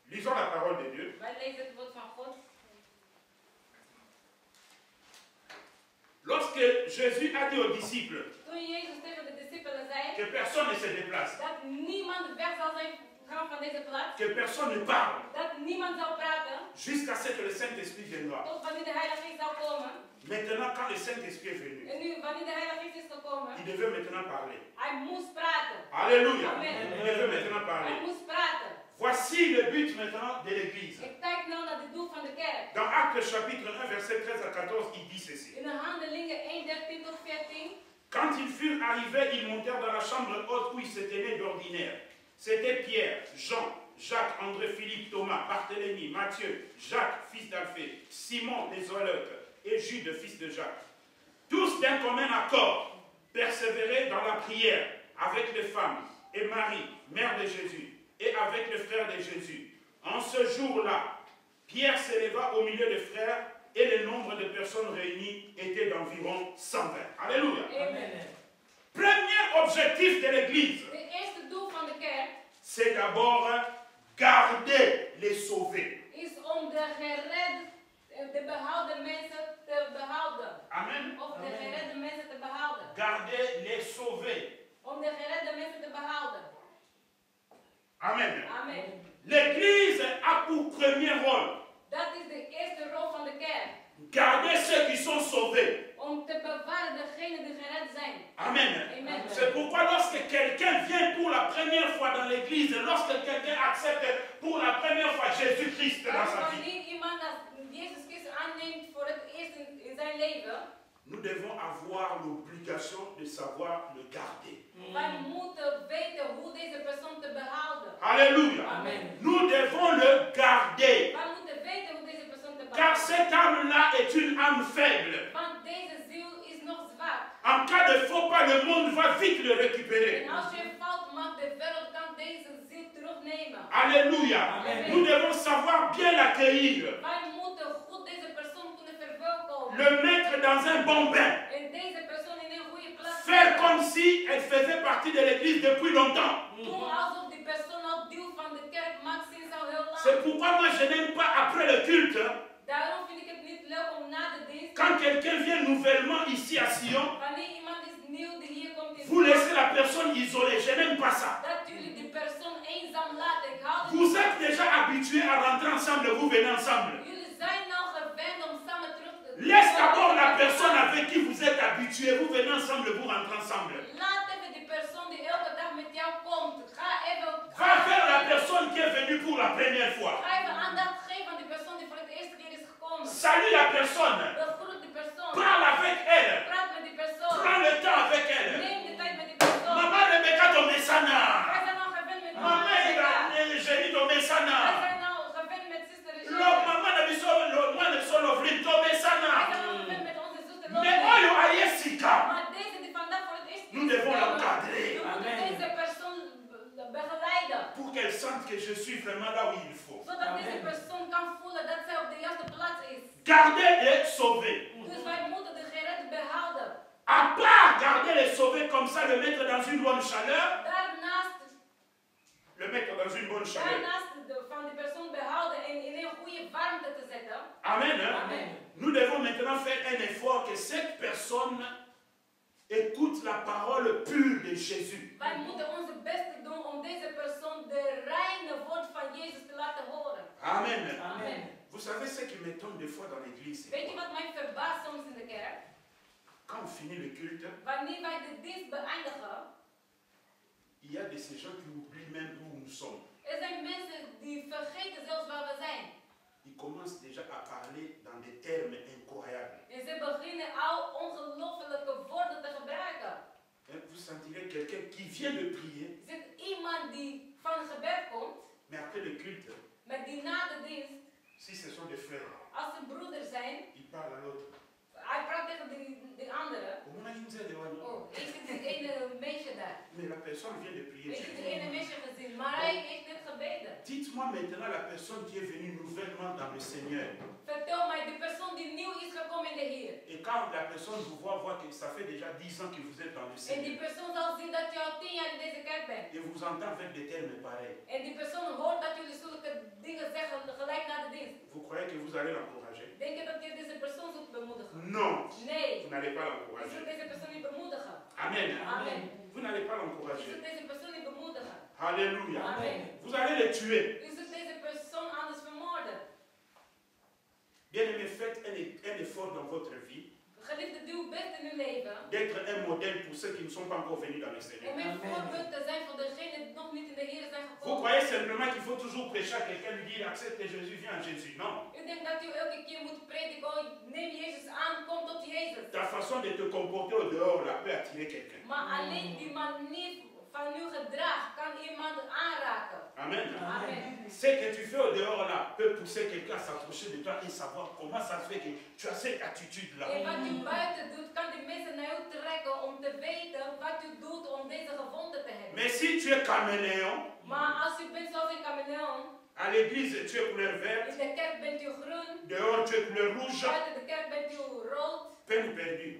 Lisons la parole de Dieu. Wij lezen het woord van God. Lorsque Jésus a dit aux disciples Toen Jezus tegen de discipelen zei que personne ne se déplace, dat niemand weg zal zijn gaan van deze plaats, que personne ne parle, dat niemand zal praten, jusqu'à ce que le Saint-Esprit viendra. tot wanneer de Heilige Geest zal komen. Maintenant, quand le Saint-Esprit est venu, En nu, wanneer de Heilige Geest is gekomen, il devait maintenant parler. hij moest praten. Alléluia. Amen. Il devait maintenant Hij parler. moest praten. Voici le but maintenant de l'Église. Ik kijk nou naar het doel van de kerk. Dans Actes chapitre 1, verset 13 à 14, il dit ceci. In de Handelingen 1, 13 tot 14. Quand ils furent arrivés, ils montèrent dans la chambre haute où ils se tenaient d'ordinaire. C'était Pierre, Jean, Jacques, André, Philippe, Thomas, Barthélemy, Matthieu, Jacques, fils d'Alphée, Simon, les Zélotes, et Jude, fils de Jacques. Tous d'un commun accord persévéraient dans la prière avec les femmes et Marie, mère de Jésus, et avec les frères de Jésus. En ce jour-là, Pierre s'éleva au milieu des frères et le nombre de personnes réunies était d'environ 120. Alléluia. Amen. Première objectif de l'Église, De eerste doel van de kerk c'est d'abord garder les sauvés. is om de behouden mensen te behouden. Amen. Of de geredde mensen te behouden. Garder les sauvés. Om de geredde mensen te behouden. Amen. Amen. L'Église a pour premier rôle Dat is de eerste rol van de kerk. garder ceux qui sont sauvés. Om te bewaren degenen die gered zijn. Amen. Amen. C'est pourquoi lorsque quelqu'un vient pour la première fois dans l'église, lorsque quelqu'un accepte pour la première fois Jésus-Christ dans sa vie, Wanneer iemand Jezus Christus aanneemt voor het eerst in zijn leven, nous devons avoir l'obligation de savoir le garder. wij moeten weten hoe deze persoon te behouden. Alléluia. Amen. Nous devons le garder. Wij moeten weten hoe deze persoon te Car behouden. cette âme-là est une âme faible. Want deze ziel is nog zwak. En cas de faux pas, le monde va vite le récupérer. En als je een fout maakt, de wereld kan deze ziel terugnemen. Alléluia. Amen. Nous devons savoir bien l'accueillir. Wij moeten goed deze persoon kunnen verwelkomen. Le mettre dans un bon bain. En deze persoon in een goede plaats Faire zetten. comme si elle faisait partie de l'église depuis longtemps. Doen alsof die persoon al deel van de kerk maakt sinds al heel C'est lang. pourquoi moi je n'aime pas après le culte, Daarom vind ik het niet leuk om na de dienst, quand quelqu'un vient nouvellement ici à Sion, wanneer iemand is nieuw die hier komt in vous laissez la personne isolée. Je n'aime pas ça. dat jullie die persoon eenzaam laten. Ik hou er Vous niet êtes déjà habitués à rentrer ensemble, vous venez ensemble. van. Jullie zijn nou gewend om samen terug te Laisse d'abord la personne avec qui vous êtes habitué, vous venez ensemble, vous rentrez ensemble. Laat even die persoon die elke dag met jou komt. Ga even Va vers la personne qui est venue pour la première fois. Ga even aandacht geven aan die persoon die voor het eerste keer is gekomen. Salue la personne. Begroet die persoon. Parle avec elle. Praat met die persoon. Prends le temps avec elle. Neem de tijd met die persoon. Maman Rebecca Tomesana. Wij zijn nou gewend met Maman Rebecca. Jenny Wij Tomesana. zijn nou gewend met zuster Lo Regina. maman na biso lo mwana biso Lovlin Wij Tomesana. zijn nou gewend met onze zuster Mais Lovlin. oyo ayesika. Maar deze die vandaag voor het eerst Nous devons l'encadrer. we moeten deze persoon begeleiden. Pour qu'elle sente que je suis vraiment là où il faut. Zodat deze persoon kan voelen dat zij op de juiste plaats is. Garder et sauver. Dus wij moeten de gered behouden. À part garder les sauvés comme ça, le mettre dans une bonne chaleur, Daarnaast le mettre dans une bonne chaleur. van die persoon behouden en in een goede warmte te zetten. Amen. Hein? Amen. Nous devons maintenant faire un effort que cette personne écoute la parole pure de Jésus. Wij moeten onze best doen om deze persoon de reine woord van Jezus te laten horen. Amen. Amen. Vous savez ce qui m'étonne des fois dans l'église? Weet je wat mij verbaast soms in de kerk? Quand on finit le culte, Wanneer wij de dienst beëindigen, il y a de ces gens qui oublient même où nous sommes. er zijn mensen die vergeten zelfs waar we zijn. Ils commencent déjà à parler dans des termes incroyables. En ze beginnen al ongelofelijke woorden te gebruiken. Hein, vous sentirez quelqu'un qui vient de prier, Er zit iemand die van gebed komt, mais après le culte, maar die na de dienst, si ce sont des frères, als ze broeders zijn, ils parlent à l'autre. hij praat tegen die andere. Comment on a dit de loin? Oh, ik zie die ene meisje daar. Mais la personne vient de prier. Ik heb die ene meisje gezien, maar hij heeft net gebeden. Dites-moi maintenant la personne qui est venue nouvellement dans le Seigneur. Vertel mij, de persoon die nieuw is gekomen in de Heer. Et quand la personne vous voit que ça fait déjà 10 ans que vous êtes dans le En die Seigneur, persoon zal zien dat je al 10 jaar in deze kerk bent. et vous entend avec des termes pareils, En die persoon hoort dat jullie zulke dingen zeggen gelijk na de dienst. vous croyez que vous allez l'encourager? Denk je dat je deze persoon zult bemoedigen? Non, Nee, vous n'allez pas je l'encourager. zult deze persoon niet bemoedigen. Amen. Amen. Vous n'allez pas Je l'encourager. zult deze persoon niet bemoedigen. Alléluia. Amen. Vous allez le tuer. Je zult deze persoon anders vermoorden. Bien-aimé, faites un effort dans votre vie Geliefde, doe best in uw leven d'être un modèle pour ceux qui ne sont pas encore venus dans le Seigneur. om een voorbeeld te zijn voor degenen die nog niet in de Heer zijn Vous gekomen. croyez simplement qu'il faut toujours prêcher à quelqu'un, lui dire accepte Jésus, viens à Jésus. Non. U denkt dat u elke keer moet prediken, oh, neem Jezus aan, kom tot Jezus. Ta façon de te comporter au dehors là peut attirer quelqu'un. Maar alleen die manier van uw gedrag kan iemand aanraken. Amen. Amen. Ce que tu fais au dehors là peut pousser quelqu'un à s'approcher de toi et savoir comment ça se fait que tu as cette attitude là. En wat u buiten doet, kan die mensen naar u trekken om te weten wat u doet om deze gewoonte te hebben. Mais si tu es caméléon, Maar als u bent zoals een chameleon, à l'église tu es couleur in verte, de kerk bent u groen, dehors tu es couleur rouge, buiten de kerk bent u rood, peine perdue.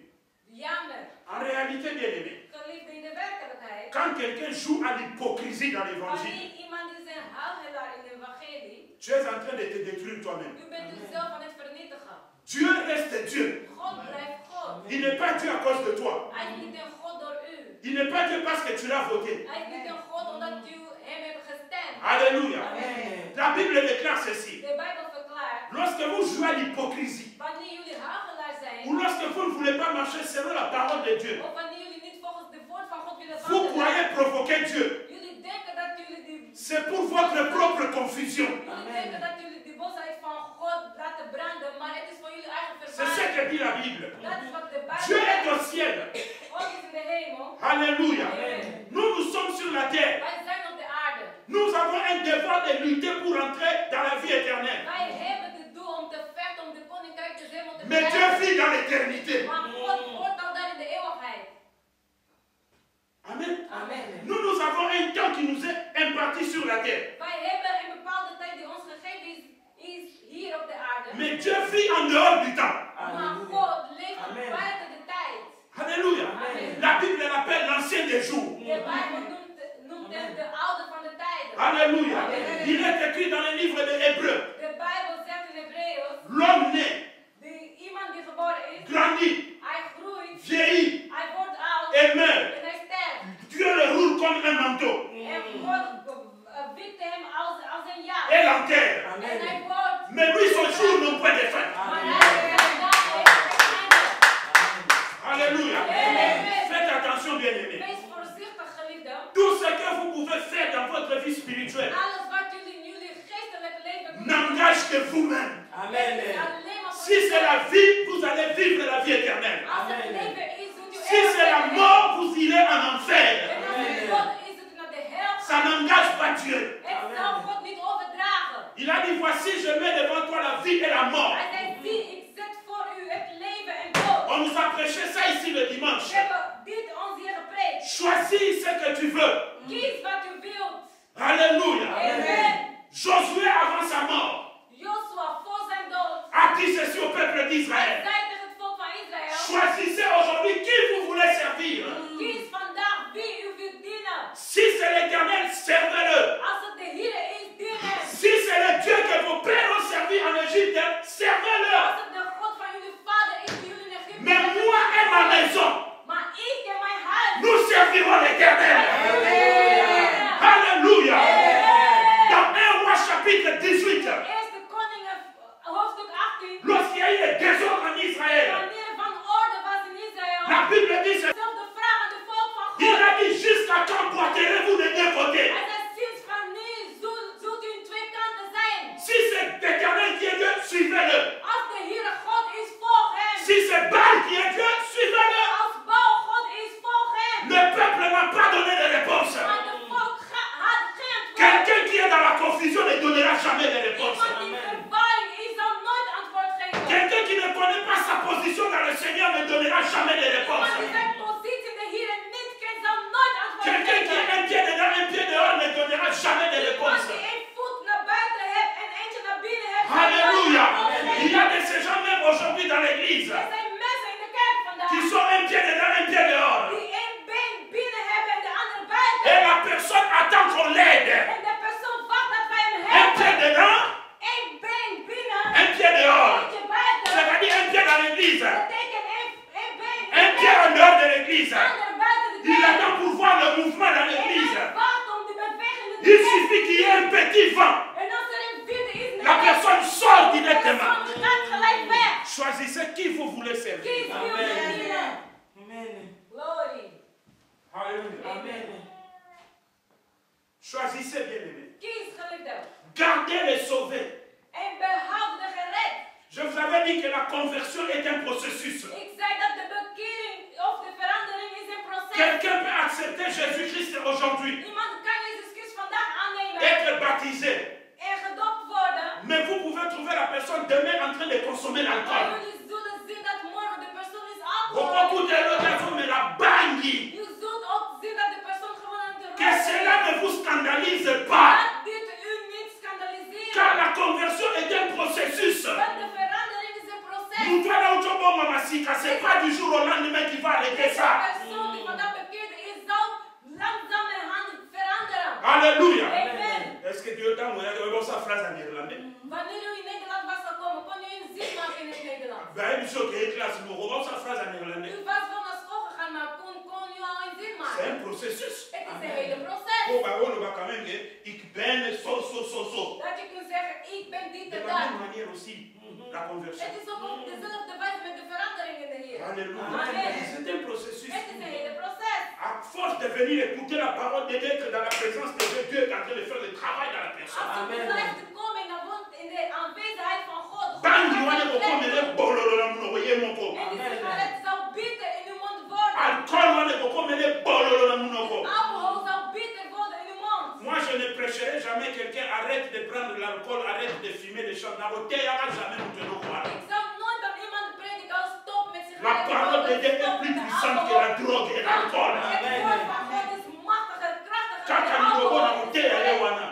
jammer. En réalité, bien aimé, Geliefde in de werkelijkheid. Quand quelqu'un joue à l'hypocrisie dans l'évangile, Wanneer iemand is een huichelaar in de evangelie, tu es en train de te détruire toi-même. u bent uzelf aan het vernietigen. Dieu reste Dieu. God blijft God. Il n'est pas Dieu à cause de toi. Hij is niet een God door u. Il n'est pas Dieu parce que tu l'as voté. Hij is niet een God omdat u hem hebt gestemd. Alléluia. Amen. La Bible déclare ceci. De Bijbel verklaart, Lorsque vous jouez à l'hypocrisie, wanneer jullie huigelaar zijn, ou lorsque vous ne voulez pas marcher selon la parole de Dieu, of wanneer jullie niet volgens de woord van God willen vous wandelen, croyez provoquer Dieu. jullie denken dat jullie die C'est pour votre propre confusion. jullie denken dat jullie die boosheid van God laten branden, maar het is voor jullie eigen C'est ce vermaning. que dit la Bible. Dat is wat de Dieu Bijbel est au ciel. God is in de hemel. Alléluia. Amen. Nous sommes sur la terre. Wij zijn op de aarde. Nous avons un devoir de lutter pour entrer dans la vie éternelle. Wij hebben het doel om te vechten om de koninkrijk des hemels te Mais Dieu bereiken. vit dans l'éternité. Maar God hoort al daar in de eeuwigheid. Amen. Amen. Nous avons un temps qui nous est imparti sur la terre. Wij hebben een bepaalde tijd die ons gegeven is hier op de aarde. Mais Dieu vit en dehors du temps. Maar God leeft buiten de tijd. Alléluia. Amen. La Bible l'appelle l'ancien des jours. De Bijbel noemt hem de oude van de tijden. Alléluia. Amen. Il est écrit dans le livre de Hébreux. De Bijbel zegt in Hebreeën, L'homme né, iemand die geboren is, grandit, hij groeit, vieillit hij wordt oud et meurt. en hij sterft. Dieu le roule comme un manteau En God wikt hem als een jas. et l'enterre. En hij wordt, Mais lui, son jour n'ont pas de fin. maar hij zijn dag heeft geen einde. Alléluia. Amen. Faites attention, bien-aimés. Wees voorzichtig, geliefden. Tout ce que vous pouvez faire dans votre vie spirituelle Alles wat jullie in jullie geestelijk leven doen, n'engage que vous-même. het is alleen maar voor Si c'est jezelf. la vie, vous allez vivre la vie éternelle. Als het leven is, doet u Si c'est la mort, vous irez en enfer. En als het God is, het naar de hel. Ça n'engage pas Dieu. Het zal God niet overdragen. Il a dit, voici, je mets devant toi la vie et la mort. Hij zei, zie, ik zet voor u het leven en dood. On nous a prêché ça ici le We dimanche. hebben dit ons hier gepreekt. Choisis ce que tu veux. Kies wat u wilt. Alléluia. Amen. Josué avant sa mort Joshua voor zijn dood. a dit ceci au peuple Hij d'Israël. zei tegen het volk van Israël. Choisissez aujourd'hui qui vous voulez servir. Kies vandaag wie u wilt dienen. Si c'est l'Éternel, servez-le. Als het de Heer is, dien hem. Si c'est le Dieu que vos pères ont servi en Égypte, servez-le. Als het de God van jullie vader is die jullie in Egypte Mais hebben moi et ma gezet. maison, Maar ik en mijn huis. nous servirons l'Éternel. Alléluia. Dans 1 Roi chapitre 18, Eerste Koningen hoofdstuk 18. lorsqu'il y a eu le désordre en Israël, Wanneer er van orde was in Israël. la Bible dit ceci. Zelfde vraag aan de volk van God. Il a dit jusqu'à quand boiterez-vous des deux côtés? Hij zei, sinds wanneer zult u in twee kanten zijn? Si c'est l'Éternel qui est Dieu, suivez-le. Als de Heere God is, volg hem. Si c'est Baal qui est Dieu, suivez-le. Als Baal God is, volg hem. Le peuple n'a pas donné de réponse. Maar de volk had geen antwoord. Quelqu'un qui est dans la confusion ne donnera jamais de réponse. Iemand die in verwarring is, zal nooit antwoord geven. Quelqu'un qui ne connaît pas sa position dans le Seigneur ne donnera jamais de réponse. Iemand die zijn positie in de Heere niet kent, zal nooit antwoord Quelqu'un qui a geven. un pied dedans, un pied dehors ne donnera jamais de Iemand réponse. die een voet naar buiten heeft en eentje naar binnen heeft, zal Alléluia. nooit antwoord Il y geven. a de ces gens même aujourd'hui dans l'église Er zijn mensen in de kerk vandaag qui sont un pied dedans, un pied dehors. die één been binnen hebben en de andere buiten. Et la personne attend qu'on l'aide. En de persoon wacht dat wij hem Un pied helpen. dedans, Eén been binnen, un pied dehors. eentje buiten. C'est-à-dire un pied dans l'église, Dat betekent één been, un pied en dehors de l'église. ander buiten de Il kerk. attend pour voir le mouvement dans En l'église. hij wacht om die beweging in de Il kerk. suffit qu'il y ait un petit vent. En als er een wind is, La personne sort directement. de persoon gaat gelijk weg. Choisissez qui vous voulez Kies servir. wie u wilt dienen. Amen. Glory. Alléluia. Amen. Choisissez, bien-aimés. Kies geliefde. Gardez les sauvés. En behoud de gered. Je vous avais dit que la conversion est un processus. Ik zei dat de bekering of de verandering is een proces. Quelqu'un peut accepter Jésus-Christ aujourd'hui, Iemand kan Jezus Christus vandaag aannemen être baptisé. en gedoopt worden. Mais vous pouvez trouver la personne demain en train de consommer Maar l'alcool. jullie zullen zien dat morgen de persoon is Beaucoup alcohol. de l'autre mais la bangi. Je zult ook zien dat de persoon gewoon aan de Que cela ne vous scandalise pas. laat dit u niet scandaliseren. Car la conversion est un processus. Want de verandering is een proces. Nous devons c'est pas du jour au lendemain qu'il va arrêter Deze ça. persoon die vandaag bekeerd is, zal langzaam Alléluia. Amen. Est-ce que Dieu t'a envoyé sa phrase en néerlandais? Wanneer u in Nederland was gekomen, kon u een zin maken in het Nederlands. Ben, il faut qu'il classe le mot. sa phrase en néerlandais. U was wel naar school gegaan, maar kon u al een zin C'est maken. un processus. Het is een hele proces. Oh, bah, on va quand même dire, ik ben so. Dat je kunt zeggen, ik ben dit De en la même dat. manière aussi, la conversion. Het is ook op dezelfde wijze met de verandering in de Heer. Alléluia. Amen. C'est un processus. Het is een hele proces. À force de venir écouter la parole de Dieu, dans la présence de Dieu, Dieu est en train de faire le travail dans la personne. Als u blijft te komen en dan woont in de aanwezigheid van God. Bandi wane kokomele bololo na munoko ye moko. En die sigaret zal bitter in uw mond worden. Alcool wane kokomele bololo na munoko. Alcohol zal bitter worden in uw mond. Moi je ne prêcherai jamais quelqu'un arrête de prendre l'alcool, arrête de fumer des choses. Jamais nous croire. Ik zal nooit aan iemand prediken als stop met sigaretten. La parole de Dieu est plus puissante que la drogue et l'alcool. Het woord van God is machtiger, krachtiger Kaka dan munoko na alcohol. kote ya wana.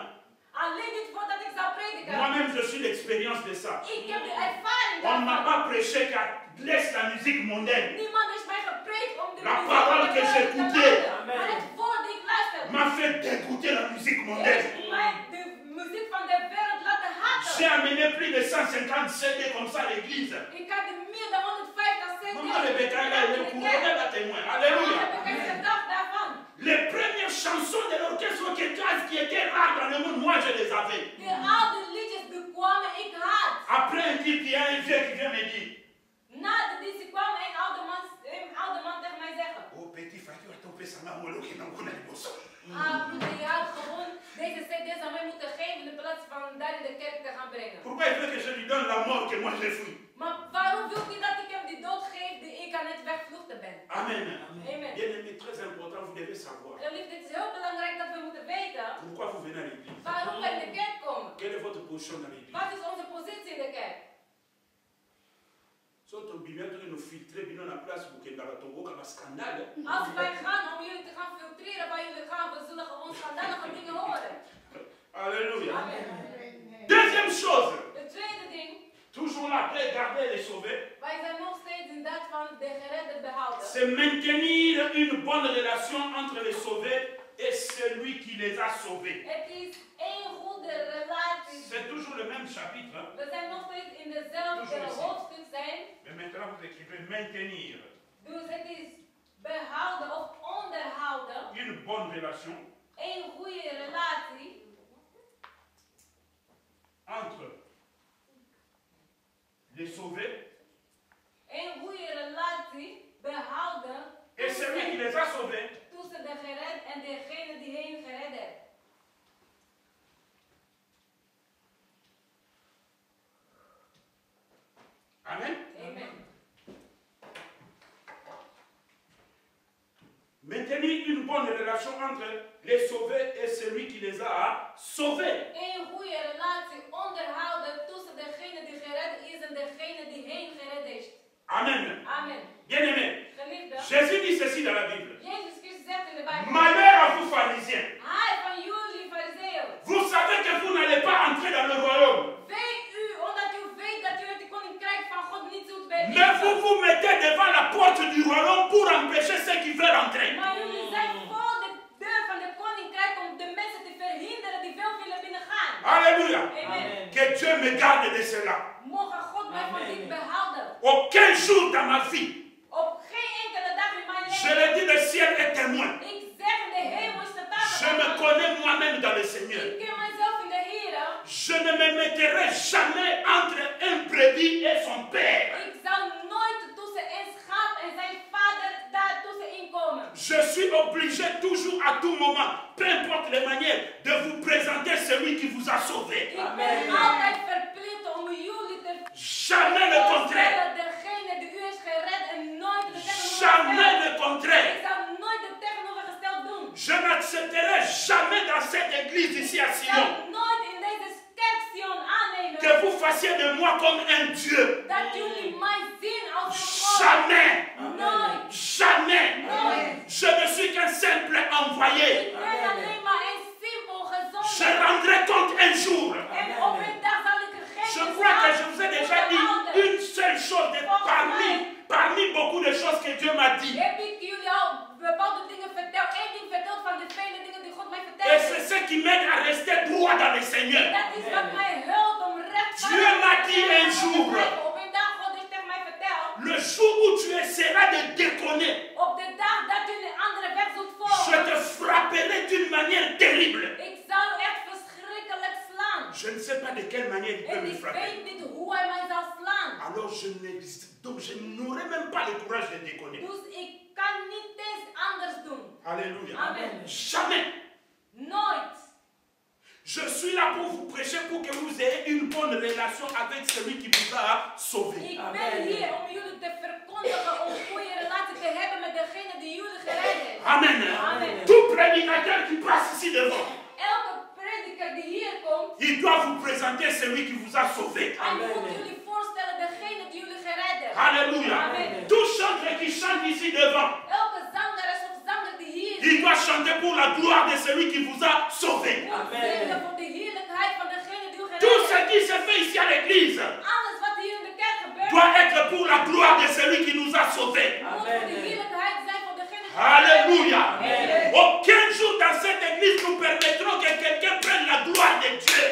Alleen niet voordat ik zal prediken. Moi-même je suis l'expérience de ça. Ik heb de ervaring On ne m'a daarvan. pas prêché qu'à laisse la musique mondaine. Niemand is mij gepreekt om de La muziek parole van de que wereld j'ai te écoutée. luisteren. Maar het woord die ik luister, M'a fait dégoûter la musique mondaine. heeft mij de muziek van de wereld laten J'ai haten. amené plus de 150 CD comme ça à l'église. Ik had meer dan 150 centen. Maman Rebecca, elle a eu pour la témoin. Alléluia. Heb ik eens gedacht daarvan. Les premières chansons de l'orchestre jazz qui étaient rares dans le monde, moi je les avais. De oude liedjes die kwamen, ik had. Après un type, il y a un vieux qui vient me dire, Na de dienst kwam een oude man tegen mij zeggen. oh petit facteur, ton père, ça m'a mollo qui n'a pas de boss. Broeder, je had gewoon deze cd's aan mij moeten geven in plaats van daar in de kerk te gaan brengen. Pourquoi il veut que je lui donne la mort que moi j'ai fui? Maar waarom wil hij dat ik hem die dood geef die ik aan het wegvluchten ben? Amen. Amen. Bien aimé, très important, vous devez savoir. Geliefd, het is heel belangrijk dat we moeten weten Pourquoi vous venez à l'église? waarom we in de kerk komen. Quelle est votre position dans l'église? Wat is onze positie in de kerk? Soto bimia toke no filtre bino na place bukenda batongoka ba scandale. Als wij gaan om jullie te gaan filtreren waar jullie gaan, we zullen gewoon schandalige dingen horen. Alléluia. Amen. Deuxième chose, De tweede ding, toujours là, après garder les sauvés, wij zijn nog steeds in dat van de geredden behouden. c'est maintenir une bonne relation entre les sauvés et celui qui les a sauvés. Het is één goede relatie. C'est toujours le même chapitre. Hein? We zijn nog steeds in dezelfde hoofdstuk zijn. Mais maintenant vous écrivez maintenir Dus het is behouden of onderhouden. une bonne relation Een goede relatie entre les sauvés een goede relatie behouden et celui qui les a sauvés. tussen de gered en degene die hen gered heeft. Amen. Amen. Maintenir une bonne relation entre les sauvés et celui qui les a sauvés. Een goede relatie onderhouden tussen degene die gered is en degene die hen gered heeft. Amen. Amen. Bien-aimé, Geliefde, Jésus dit ceci dans la Bible. Jezus Christus zegt in de Bijbel. Malheur à vous pharisiens. Hij van jullie fariseeën. Vous savez que vous n'allez pas entrer dans le royaume. Weet u, omdat u weet dat u het koninkrijk van God niet zult bereiken. Mais vous vous mettez devant la porte du royaume pour empêcher ceux qui veulent entrer. Maar jullie zijn voor de deur van het koninkrijk om de mensen te verhinderen die veel willen binnengaan. Alléluia. Amen. Que Dieu me garde de cela. Mogen God mij van dit behouden. Aucun jour dans ma vie, Op geen enkele dag in mijn je le leven. dis, le ciel est témoin. Ik zeg in de hemel is de Je me taal. connais moi-même dans le Seigneur. Ik ken mijzelf in de Heer. Je ne me mettrai jamais entre un brebis et son père. Ik zal nooit tussen een schaap en zijn vader daar tussenin komen. Je suis obligé toujours à tout moment, peu importe les manières, de vous présenter celui qui vous a sauvé. Ik ben altijd verplicht om jullie te Jamais le contraire. voorstellen degene die u heeft gered en nooit de Jamais tegenovergestelde. le contraire. Ik zal nooit de tegenovergesteld doen. Je n'accepterai jamais dans cette église ici à Ik Sion zal nooit in deze kerk Sion aannemen que vous fassiez de moi comme un Dieu. dat jullie mij zien als een God. Jamais. Nooit. Jamais. Nooit. Je ne suis qu'un simple envoyé. Ik ben alleen maar een simpel Je gezonde. rendrai compte un jour. En op een dag zal ik er geen Je crois que je vous ai déjà dit houden. une seule chose parmi beaucoup de choses que Dieu m'a dit. Heb ik jullie al bepaalde dingen verteld, één ding verteld van de vele dingen die God mij Et vertelt. c'est ce qui m'aide à rester droit dans le Seigneur. Dat is wat mij helpt om rechtvaardig Dieu m'a dit un jour, op een dag God is tegen mij verteld, le jour où tu essaieras de déconner, op de dag dat je een andere weg zult je volgen, te frapperai d'une manière terrible. ik zal u echt verschrikkelijk slaan. Je ne sais pas de quelle manière il peut En me ik frapper. weet niet hoe hij mij zal slaan. Alors donc je n'aurai même pas le courage de déconner. Dus ik kan niet eens anders doen. Alléluia. Amen. Jamais. Nooit. Je suis là pour vous prêcher pour que vous ayez une bonne relation avec celui qui vous a sauvé. Ik ben hier om jullie te verkondigen om een goede relatie te hebben met degene die jullie gered heeft. Amen. Amen. Tout prédicateur qui passe ici devant, Elke prediker die hier komt, il doit vous présenter celui qui vous a sauvé. hij moet jullie voorstellen degene die jullie gered heeft. Alléluia. Amen. Tout chanteur qui chante ici devant, Elke zangeres of zanger die hier il doit chanter pour la gloire de celui qui vous a sauvé. moet zingen voor de heerlijkheid van degene die u gered Tout ce heeft. qui se fait ici à l'église Alles wat hier in de kerk gebeurt, doit être pour la gloire de celui qui nous a sauvés. moet voor de heerlijkheid zijn van degene die Alléluia. Amen. Aucun jour dans cette église nous permettrons que quelqu'un prenne la gloire de Dieu.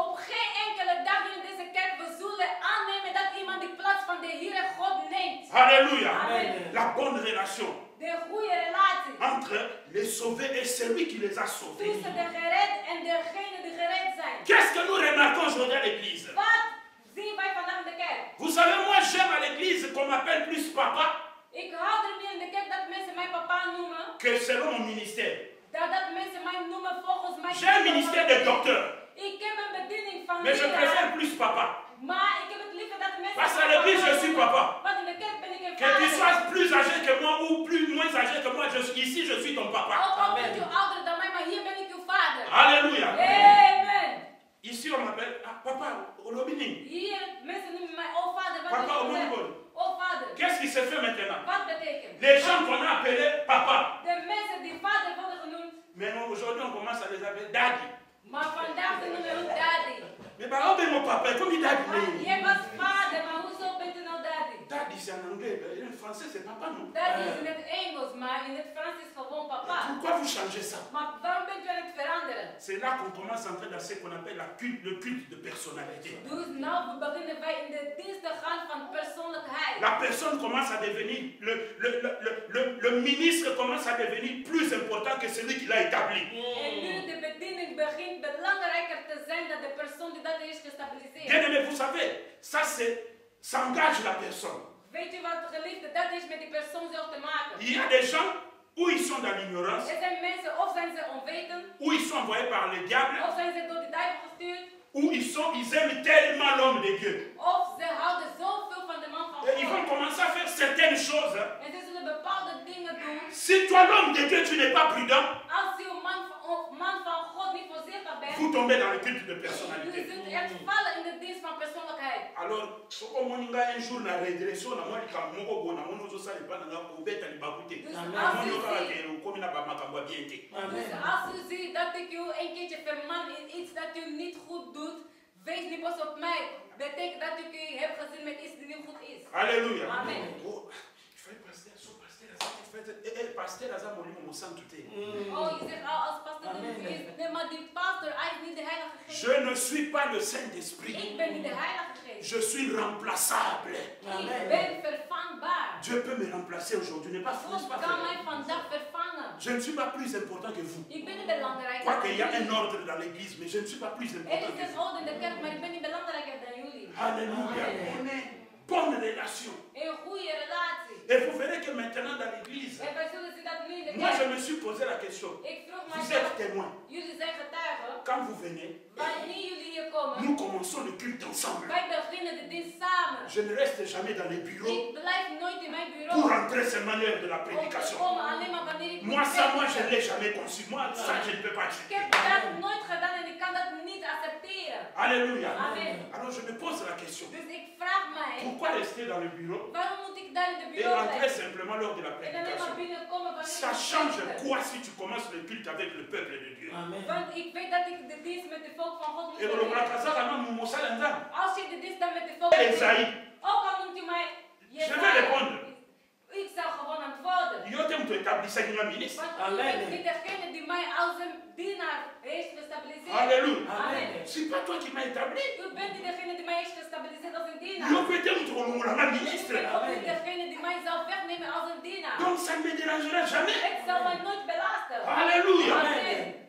Op geen enkele dag in deze kerk we zullen aannemen dat iemand de plaats van de Heere God neemt. Alléluia. Amen. La bonne relation De goede relatie entre les sauvés et celui qui les a sauvés. tussen de gered en degene die gered zijn. Qu'est-ce que nous remarquons aujourd'hui à l'église? Wat zien wij vandaag in de kerk? Vous savez, moi j'aime à l'église qu'on m'appelle plus papa Ik hou er meer in de kerk dat mensen mij papa noemen. que selon mon ministère. Dat mensen mij noemen volgens mij. J'ai un ministère de docteur, Ik heb een bediening van mais je leraar, préfère plus papa. maar ik heb het liever dat mensen Parce mij qu'à l'église, je suis noemen. papa. Want in de kerk ben ik een Que tu vader. sois plus âgé que moi ou moins âgé que moi, ici je suis ton papa. Ook al bent u ouder dan mij, maar hier ben ik uw vader. Alléluia. Amen. Ici on m'appelle papa, Olobini. Hier, mensen noemen mij oh vader. Wat Papa, betekent dat? Olobini. Oh vader. Qu'est-ce qui se fait maintenant? Wat betekent? Les gens qu'on a appelés papa. De mensen die vader worden genoemd, Mais aujourd'hui on commence à les appeler daddy. maar vandaag ze noemen hun daddy. Mais par exemple, mon papa, comme il daddy. Jij was vader, maar hoezo bent u nou daddy? Daddy c'est en anglais, en français c'est papa non? Daddy is in het Engels, maar in het Frans is gewoon papa. Pourquoi vous changez ça? Maar waarom bent u aan het veranderen? C'est là qu'on commence à entrer dans ce qu'on appelle le culte de personnalité. Dus nou beginnen wij in de dienst te gaan van persoonlijkheid. La personne commence à devenir, le ministre commence à devenir plus important que celui qui l'a établi. En nu de bediening begint belangrijker te zijn dan de persoon die dat heeft gestabiliseerd. Bien aimé, vous savez, ça engage la personne. Weet je wat geliefde, dat is met die persoon zelf te maken. Il y a des gens où ils sont dans l'ignorance, Er zijn mensen, of zijn ze onwetend, où ils sont envoyés par le diable, of zijn ze door de duivel gestuurd, où ils aiment tellement l'homme de Dieu. of ze houden zoveel van de man van Et ils vont God. commencer à faire certaines choses. En ze zullen bepaalde dingen doen. Si toi, l'homme de Dieu, tu n'es pas prudent, Als je man van God niet voorzichtig bent, vous tombez dans le culte de je personnalité. zult echt vallen in de dienst van persoonlijkheid. Alors, comme on a un jour la régression, on a dit que on a dit ça n'est pas dans la poubelle, il va goûter. Dus On als a u dit ziet, que comme il n'a pas ma bien été. dus als u ziet dat ik u een keertje verman in iets dat u niet goed doet, wees niet pas op mij. Betekent dat ik u heb gezien met iets die niet goed is. Alléluia. Amen. Oh, il fallait pasteur, pasteur, Oh, je zegt als pastor niet goed is. Nee, maar die pastor, hij is niet de Heilige Geest. je ne suis pas le Saint-Esprit. Ik ben niet de Heilige Geest. Je suis remplaçable. Ik ben vervangbaar. Dieu peut me remplacer aujourd'hui, n'est pas fou, n'est-ce God pas kan vrai? mij vandaag vervangen. Je ne suis pas plus important que vous. Ik ben niet belangrijker Quoi dan qu'il y a un jullie. ordre dans l'église, mais je ne suis pas plus Er important is que een vous. orde in de kerk, maar ik ben niet belangrijker dan jullie. Alléluia. Bonne relation. Een goede relatie. Et vous verrez que maintenant dans l'église, En wij zullen zien dat nu in de moi je kerk. me suis posé la question. Ik vroeg Vous mezelf, êtes témoins. jullie zijn getuigen. Quand vous venez, Wanneer jullie hier komen, nous commençons le culte ensemble. wij beginnen de dienst samen. Je ne reste jamais dans les bureaux Ik blijf nooit in mijn pour bureau. rentrer seulement l'heure de la Om te prédication. komen alleen maar wanneer ik Moi, ça, moi, je prediken. ne l'ai jamais conçu. Moi, ça, je ne peux pas Ik accepter. heb dat nooit gedaan en ik kan dat niet accepteren. Alléluia. Amen. Alors, je me pose la question. Dus ik vraag mij, Pourquoi rester dans le bureau waarom moet ik daar in de et bureau rentrer blijven? simplement lors de la En alleen maar prédication? binnenkomen wanneer Ça ik change prediken. quoi si tu commences le culte avec le peuple de Dieu? Want ik weet dat ik de dienst met de volk van God moet Et doen. on a Als je de dienst dan met de volk Esaïe. ook al noemt u mij Je vais répondre. ik zal gewoon antwoorden. Yo t'aime établissait comme ministre. Want u bent niet degene die mij als een dienaar heeft gestabiliseerd. Alléluia. Amen. C'est pas toi qui m'as établi. U bent niet degene die mij heeft gestabiliseerd als een Yo dienaar. peut-être la U ministre. bent ook niet degene die mij zal wegnemen als een dienaar. Donc ça ne me dérangera jamais. Het zal mij nooit belasten. Alléluia. Amen.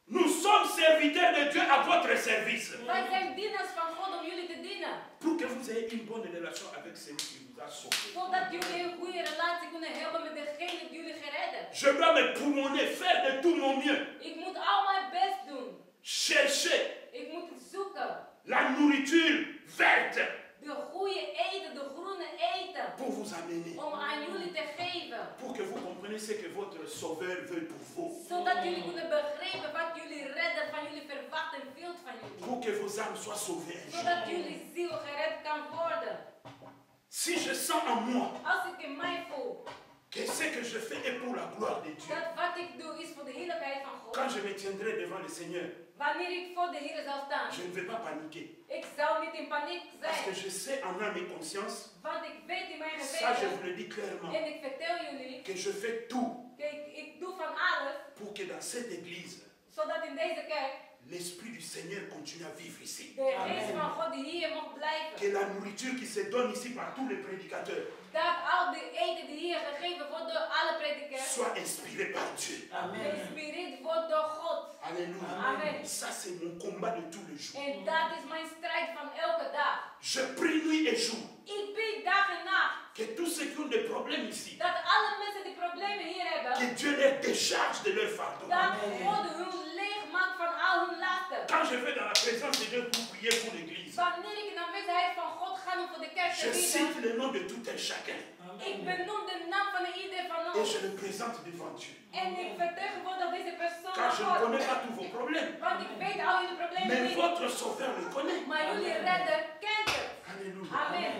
Nous sommes serviteurs de Dieu à votre service. Wij zijn dienaars van God om jullie te dienen. Pour que vous ayez une bonne relation avec celui qui vous a sauvé. Zodat jullie een goede relatie kunnen hebben met degene die jullie gered heeft. Je dois me poumonner, faire de tout mon mieux. Ik moet al mijn best doen. Chercher Ik moet zoeken. la nourriture verte De goede eten, de groene eten. pour vous amener. Om aan jullie te geven. Pour que vous compreniez ce que votre sauveur veut pour vous. Zodat jullie kunnen begrijpen wat jullie redden van jullie verwacht en wilt van jullie. Pour que vos âmes soient sauvées. Zodat jullie ziel gered kan worden. Si je sens en moi Als ik in mij voel que ce que je fais est pour la gloire de Dieu, dat wat ik doe is voor de heerlijkheid van God. quand je me tiendrai devant le Seigneur, Wanneer ik voor de Heer zal staan. je ne vais pas paniquer. Ik zal niet in paniek Parce que zijn. je sais en âme et conscience, Want ik weet in mijn ça je vous geweten. le dis clairement, En ik vertel jullie. que je fais tout Kijk, ik doe van alles. pour que dans cette église, Zodat in deze kerk. l'Esprit du Seigneur continue à vivre ici. De geest van God die hier mag blijven. Que la nourriture qui se donne ici par tous les prédicateurs Dat al die eten die hier gegeven wordt door alle predikers. soit inspirée par Dieu. Geïnspireerd wordt door God. Alléluia. Amen. Ça c'est mon combat de tous les jours. En dat is mijn strijd van elke dag. Je prie nuit et jour. Ik bid dag en nacht. Que tous ceux qui ont des problèmes ici, Dat alle mensen die problemen hier hebben. que Dieu les décharge de leur fardeau. Dat God hun leeg maakt van al hun lasten. Quand je vais dans la présence de Dieu pour prier pour l'église, Wanneer ik in de aanwezigheid van God ga om voor de kerk te je bidden. cite le nom de tout un chacun Ik benoem de naam van ieder van et ons. je le présente devant Dieu. En ik vertegenwoordig deze persoon Car aan je ne God. connais pas tous vos problèmes, Want ik weet al jullie problemen mais niet. votre sauveur le connaît. Maar jullie redder kent het. Alléluia. Amen.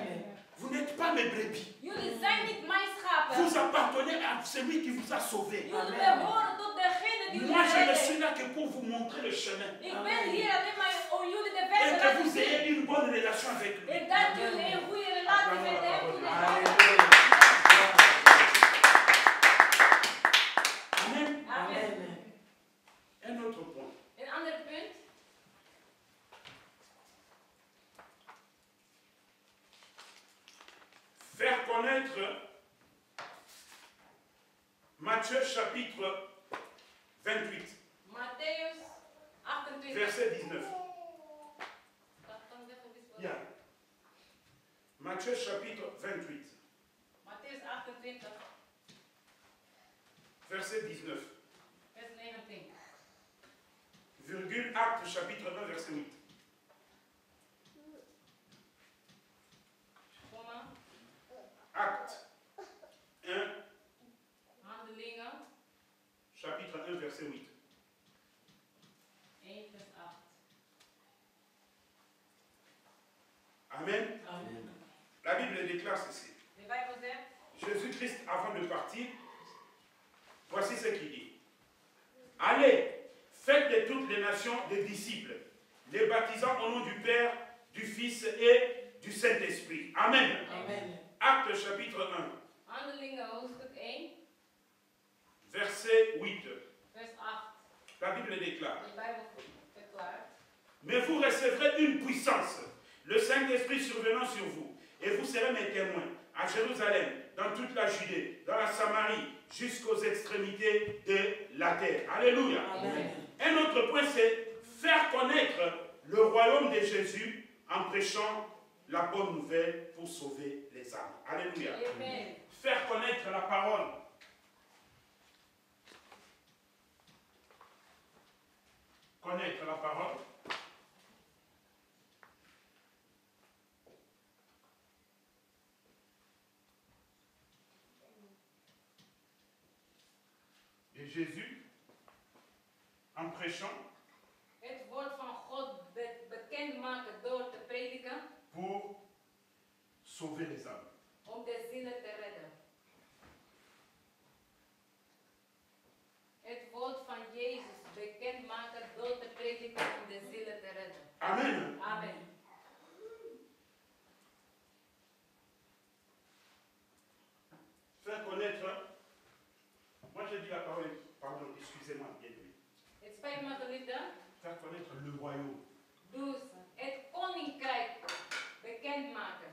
Vous n'êtes pas mes brebis. Jullie zijn niet mijn schapen. Vous appartenez à celui qui vous a sauvé. Jullie behoren tot degene die Moi, je ne jullie suis redden. là que pour vous montrer le chemin. Ik ben hier alleen maar om jullie de weg Et te que laten vous zien. ayez une bonne relation avec lui. En dat jullie een goede relatie met hem kunnen hebben. Amen. Amen. Un autre point. Een ander punt. Faire connaître Matthieu chapitre 28, Matthäus 28. verset 19. Dat kan zeggen wie het Yeah. Matthieu chapitre 28, Matthäus 28, verset 19. vers 19. Virgule Acte chapitre 1, verset 8. Komma. Acte 1, Handelingen chapitre 1, verset 8. 1 vers 8. Amen. La Bible déclare ceci. De Bijbel zegt. Jésus-Christ, avant de partir, voici ce qu'il dit. Allez, faites de toutes les nations des disciples, les baptisant au nom du Père, du Fils et du Saint-Esprit. Amen. Amen. Acte chapitre 1, Handelingen hoofdstuk 1, verset 8. vers 8. La Bible déclare. De Bijbel verklaart. Mais vous recevrez une puissance, le Saint-Esprit survenant sur vous, et vous serez mes témoins à Jérusalem, dans toute la Judée, dans la Samarie, jusqu'aux extrémités de la terre. Alléluia. Amen. Un autre point, c'est faire connaître le royaume de Jésus en prêchant la bonne nouvelle pour sauver les âmes. Alléluia. Amen. Faire connaître la parole. Connaître la parole. De Jésus en prêchant Het woord van God bekendmaken door te prediken pour sauver les âmes. om de zielen te redden. Het woord van Jezus bekendmaken door te prediken om de zielen te redden. Amen. Amen. Spijt me geliefde. Faire connaître le royaume. Dus het koninkrijk bekendmaken.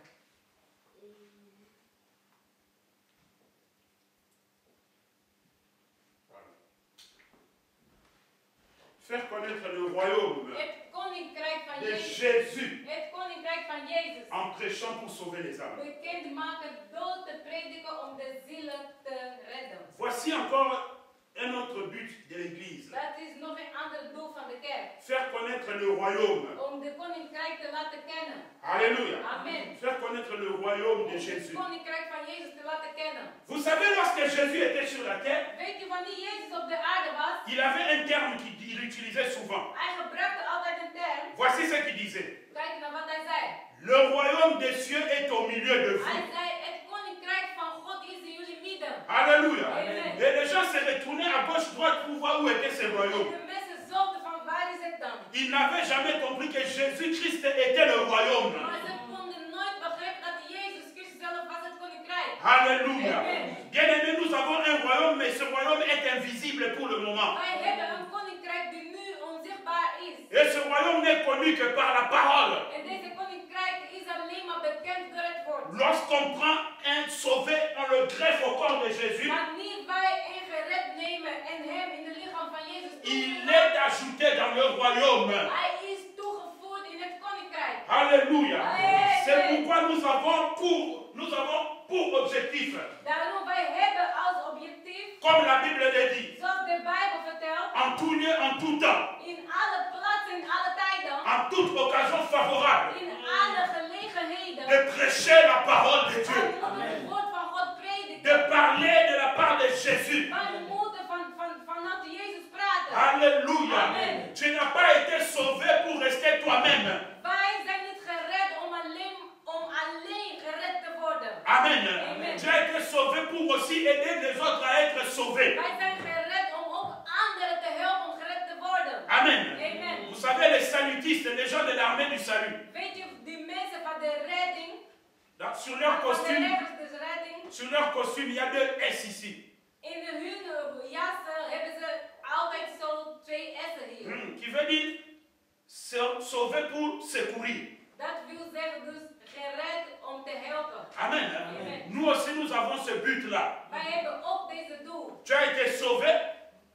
Faire connaître le royaume Het koninkrijk van de Jezus. Jésus Het koninkrijk van Jezus. en prêchant pour sauver les âmes. Bekendmaken door te prediken om de zielen te redden. Voici encore un autre but de l'Église. Dat is nog een ander doel van de kerk. Faire connaître le royaume. Om de koninkrijk te laten kennen. Alléluia. Amen. Faire connaître le royaume de Om Jésus. het koninkrijk van Jezus te laten kennen. Vous savez, lorsque Jésus était sur la terre, Weet je, wanneer Jezus op de aarde was, il avait un terme qu'il utilisait souvent. hij gebruikte altijd een term. Voici ce qu'il disait. Kijk naar wat hij zei. Le royaume des cieux est au milieu de vous. Hij zei, het koninkrijk van God is in jullie midden. Alléluia. Amen. Et les gens se retournaient à gauche, droite pour voir où était ce royaume. De mensen zochten van waar is het dan? Ils n'avaient jamais compris que Jésus-Christ était le royaume. Maar ze konden nooit begrijpen dat Jezus Christus zelf was het koninkrijk. Alléluia. Amen. Bien-aimés, nous avons un royaume, mais ce royaume est invisible pour le moment. Wij hebben een koninkrijk die nu onzichtbaar is. Et ce royaume n'est connu que par la parole. En deze koninkrijk is alleen maar bekend door het woord. Lorsqu'on prend un sauvé, on le greffe au corps de Jésus, Wanneer wij een gered nemen en hem in het lichaam van Jezus il toevoegen, est ajouté dans le royaume. hij is toegevoegd in het koninkrijk. Alléluia. Amen. C'est pourquoi nous avons pour objectif, Daarom wij hebben als objectief, comme la Bible le dit, zoals de Bijbel vertelt, en tout lieu, en tout temps, in alle plaatsen, in alle tijden, en toute occasion favorable, in alle gelegenheden, de prêcher la parole de Dieu, wij moeten het woord van God prediken. de parler de la part de Jésus. Wij moeten vanuit Jezus praten. Alléluia. Amen. Tu n'as pas été sauvé pour rester toi-même. Wij zijn niet gered om alleen gered te worden. Amen. Amen. Tu as été sauvé pour aussi aider les autres à être sauvés. Wij zijn gered om ook anderen te helpen om gered te worden. Amen. Amen. Vous savez, les salutistes, les gens de l'armée du salut, Weet je, die mensen van de redding, sur leur van de costume, redding, sur leur costume, il y a deux S ici. in hun jassen hebben ze altijd zo 2 S'en hier. Qui veut dire sauvé pour secourir. Dat wil zeggen dus gered om te helpen. Amen. Amen. Nous aussi, nous avons ce but-là. Wij hebben ook deze doel. Tu as été sauvé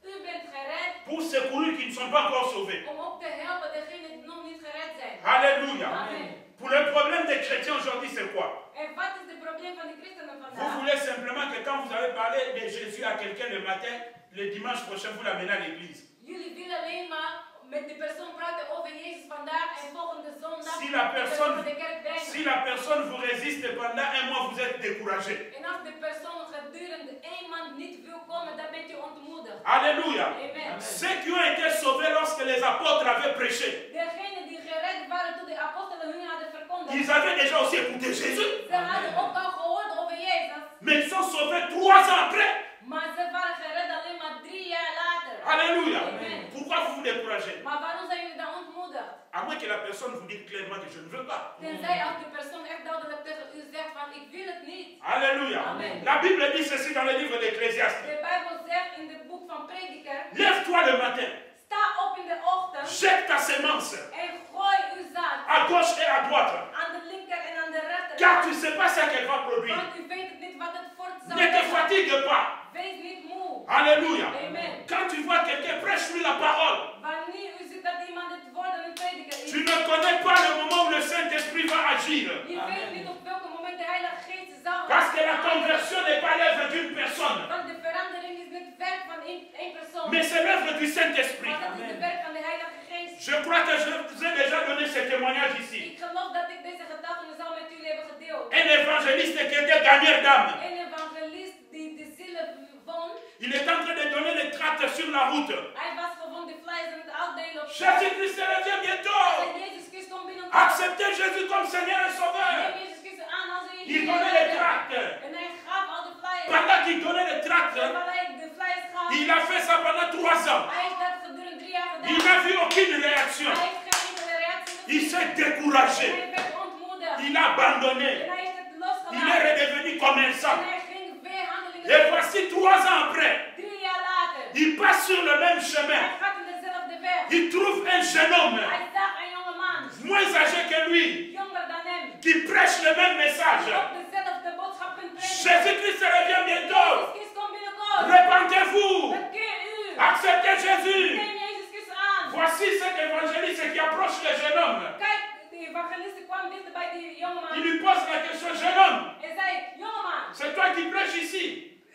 U bent gered pour secourir qui ne sont pas encore sauvés. om ook te helpen degenen die nog niet gered zijn. Alléluia. Amen. Pour le problème des chrétiens aujourd'hui, c'est quoi? En wat is het probleem van de christenen Vous vandaag? voulez simplement que quand vous avez parlé de Jésus à quelqu'un le matin, le dimanche prochain, vous l'amenez à l'église. Jullie willen alleen maar met die persoon praten over Jezus vandaag en volgende zondag Si la personne, de kerk brengen. si la personne vous résiste pendant un mois, vous êtes découragé. En als de persoon gedurende 1 maand niet wil komen, dan ben je ontmoedigd. Alléluia. Amen. Ceux qui ont été sauvés lorsque les apôtres avaient prêché, Degenen die gered waren toen de apostelen hun hadden verkondigd. ils avaient déjà aussi écouté Jésus, Ze hadden ook al gehoord over Jezus. mais ils sont sauvés 3 ans après. Maar ze waren gered alleen maar 3 jaar later. Alléluia. Amen. Pourquoi vous vous découragez? Maar waarom zijn jullie dan ontmoedigd? À moins que la personne vous dise clairement que je ne veux pas. Tenzij als de persoon echt duidelijk tegen u zegt van ik wil het niet. Alléluia. Amen. La Bible dit ceci dans le livre d'Ecclésiaste. De Bijbel zegt in het boek van Prediker, Lève-toi le matin, sta op in de ochtend jette ta semence en gooi uw zaad à gauche et à droite, aan de linker en aan de rechter. car tu ne sais pas ce qu'elle va produire. Want u weet het niet wat het voort zal Ne te brengen. fatigue pas. Wees niet moe. Alléluia. Amen. Quand tu vois quelqu'un, prêche-lui la parole. Wanneer u ziet dat iemand het woord aan het prediken is, Tu ne connais pas le moment où le Saint-Esprit va agir. je weet niet op welk moment de Heilige Geest zal Parce que la gaan. conversion n'est pas l'œuvre d'une personne, Want de verandering is niet het werk van één persoon, mais c'est l'œuvre du Saint-Esprit. maar dat is het werk van de Heilige Geest. Je crois que je vous ai déjà donné ce témoignage ici. Ik geloof dat ik deze getuigenis al met jullie heb gedeeld. Un évangéliste qui était gagneur d'âme. Een evangelist die de zielen won, Il est en train de donner les tracts sur la route. hij was gewoon de flyers aan het uitdelen op Jésus-Christ revient bientôt. En Jezus Christus komt binnen. Acceptez Jésus comme Seigneur et Sauveur. Neem Jezus Christus aan als uw Il Heer. donnait les tracts. En hij gaf al de flyers. Pendant qu'il donnait les tracts, Terwijl hij de flyers gaf, il a fait ça pendant 3 ans. hij heeft dat gedurende 3 jaar gedaan. Il n'a vu aucune réaction. Hij heeft geen enkele reactie Il gezien. s'est découragé. Hij werd ontmoedigd. Il a abandonné. En hij heeft het Il losgelaten. est redevenu commerçant. En hij ging weer handelingen Et doen. voici 3 ans après, 3 jaar later. il passe sur le même chemin. Hij gaat in dezelfde Il trouve un jeune homme, Hij zag een jongeman, moins âgé que lui, jonger dan hem, qui prêche le même message. die ook dezelfde boodschap kunt prediken. Jésus-Christ revient bientôt. Jezus Christus komt binnenkort. Répandez-vous. Bekeer u. Acceptez Jésus. Neem Jezus Christus aan. Voici cet évangéliste qui approche le jeune homme. Kijk, de evangelist kwam dichter bij die jongeman Il lui pose la question, jeune homme, en zei, jongeman, c'est toi qui prêches ici?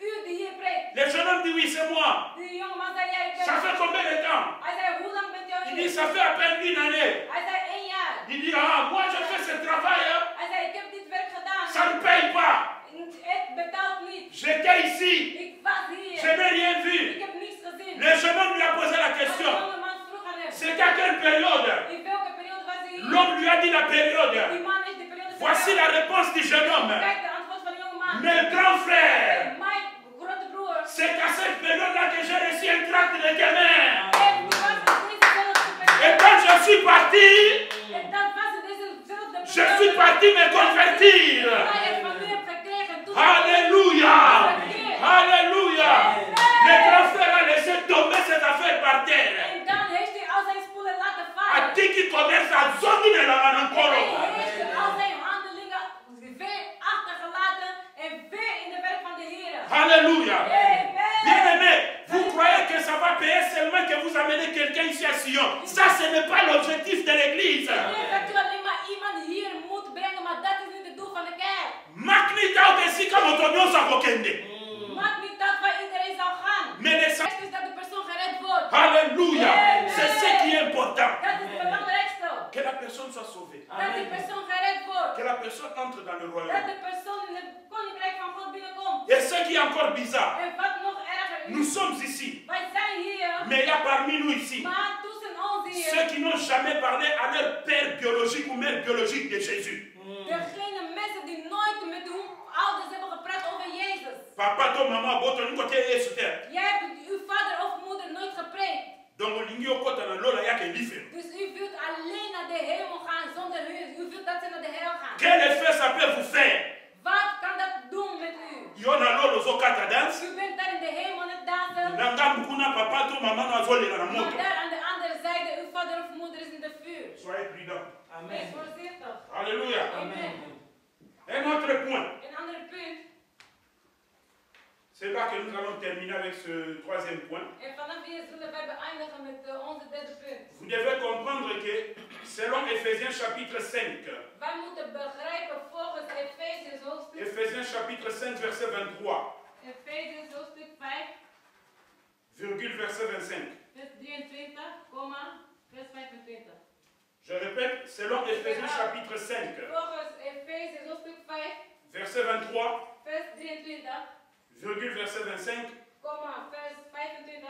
u die hier preekt. Le jeune homme dit oui, c'est moi. Die jongeman zei, jij Ça bent. fait combien de temps? Hij zei, hoe lang bent u al Il hier? dit, ça fait à peine une année. Hij zei, 1 jaar. Il dit, ah, moi je fais ce travail, hein. Hij zei, ik heb dit werk gedaan. Ça ne paye pas. Het betaalt niet. J'étais ici, Ik was hier. je n'ai rien Ik vu. heb niets gezien. Le jeune homme lui a posé la De question. jongeman vroeg aan hem, C'est à quelle période? in welke periode was hij hier? L'homme lui a dit la période. Die man heeft de periode Voici la réponse du jeune homme. Kijk de antwoord van de jongeman. Mes grands frères, Mijn grote broer. c'est à cette période-là que j'ai reçu un tract de Guémet. En die was in dezezelfde periode. Et quand je suis parti, En dat was in dezezelfde periode. je suis parti me convertir. Hij heeft van u hebt gekregen. Toen Alléluia. Alléluia. Le grand frère a laissé tomber cette affaire par terre. En dan heeft hij al zijn spullen laten A vallen. dit qui commerce à zone de la En manancolo. hij heeft al zijn handelingen weer achtergelaten en weer in de werk van de Heer. Alléluia. Bien Amen. aimé, vous croyez que ça va payer seulement que vous amenez quelqu'un ici à Sion? Ça, ce n'est pas l'objectif de l'église. Ik denk dat u alleen maar iemand hier moet brengen, maar dat is niet het doel van de kerk. Maak niet uit de si comme Antonio Sakokende. Maakt niet dat waar iedereen zou gaan. Mais les Het is dat de persoon gered wordt. Alléluia. C'est ce qui est important. Dat is het belangrijkste. Que la personne soit sauvée. Dat die persoon gered wordt. Que la personne entre dans le Dat royaume. de persoon in het koninkrijk van God binnenkomt. Et ce qui est encore bizarre, En wat nog erger nous is, sommes ici. wij zijn hier, Mais il y a parmi nous ici maar tussen ons ceux hier, qui n'ont jamais parlé à leur père biologique ou mère biologique de Jésus. degene mensen die nooit met hun ouders hebben gepraat over Jezus. Papa, ton maman, boto, nous côté et sur terre. Jij hebt uw vader of moeder nooit gepreekt. Donc, on lingi au côté dans l'eau, là, il y a que l'ifé. Dus u wilt alleen naar de hemel gaan zonder hun. U wilt dat ze naar de hel gaan. Quel effet ça peut vous faire? Wat kan dat doen met u? Yon a l'eau, los okata dance. U bent daar in de hemel aan het dansen. Nanga mukuna papa, ton maman, na zole na Maar moto. daar aan de andere zijde, uw vader of moeder is in de vuur. Soyez prudents. Wees voorzichtig. Alléluia. Amen. Un autre point. Een ander punt. C'est là que nous allons terminer avec ce troisième point. En vanaf hier zullen wij beëindigen met onze derde punt. Vous devez comprendre que, selon Ephésiens chapitre 5, Wij moeten begrijpen volgens Efeziërs hoofdstuk, Ephésiens chapitre 5, verset 23, Efeziërs hoofdstuk 5, virgule verset 25. vers 23, vers 25. Je répète, selon Ephésiens chapitre 5, Volgens Efeziërs hoofdstuk 5, verset 23, vers 23, virgule verset 25. vers 25.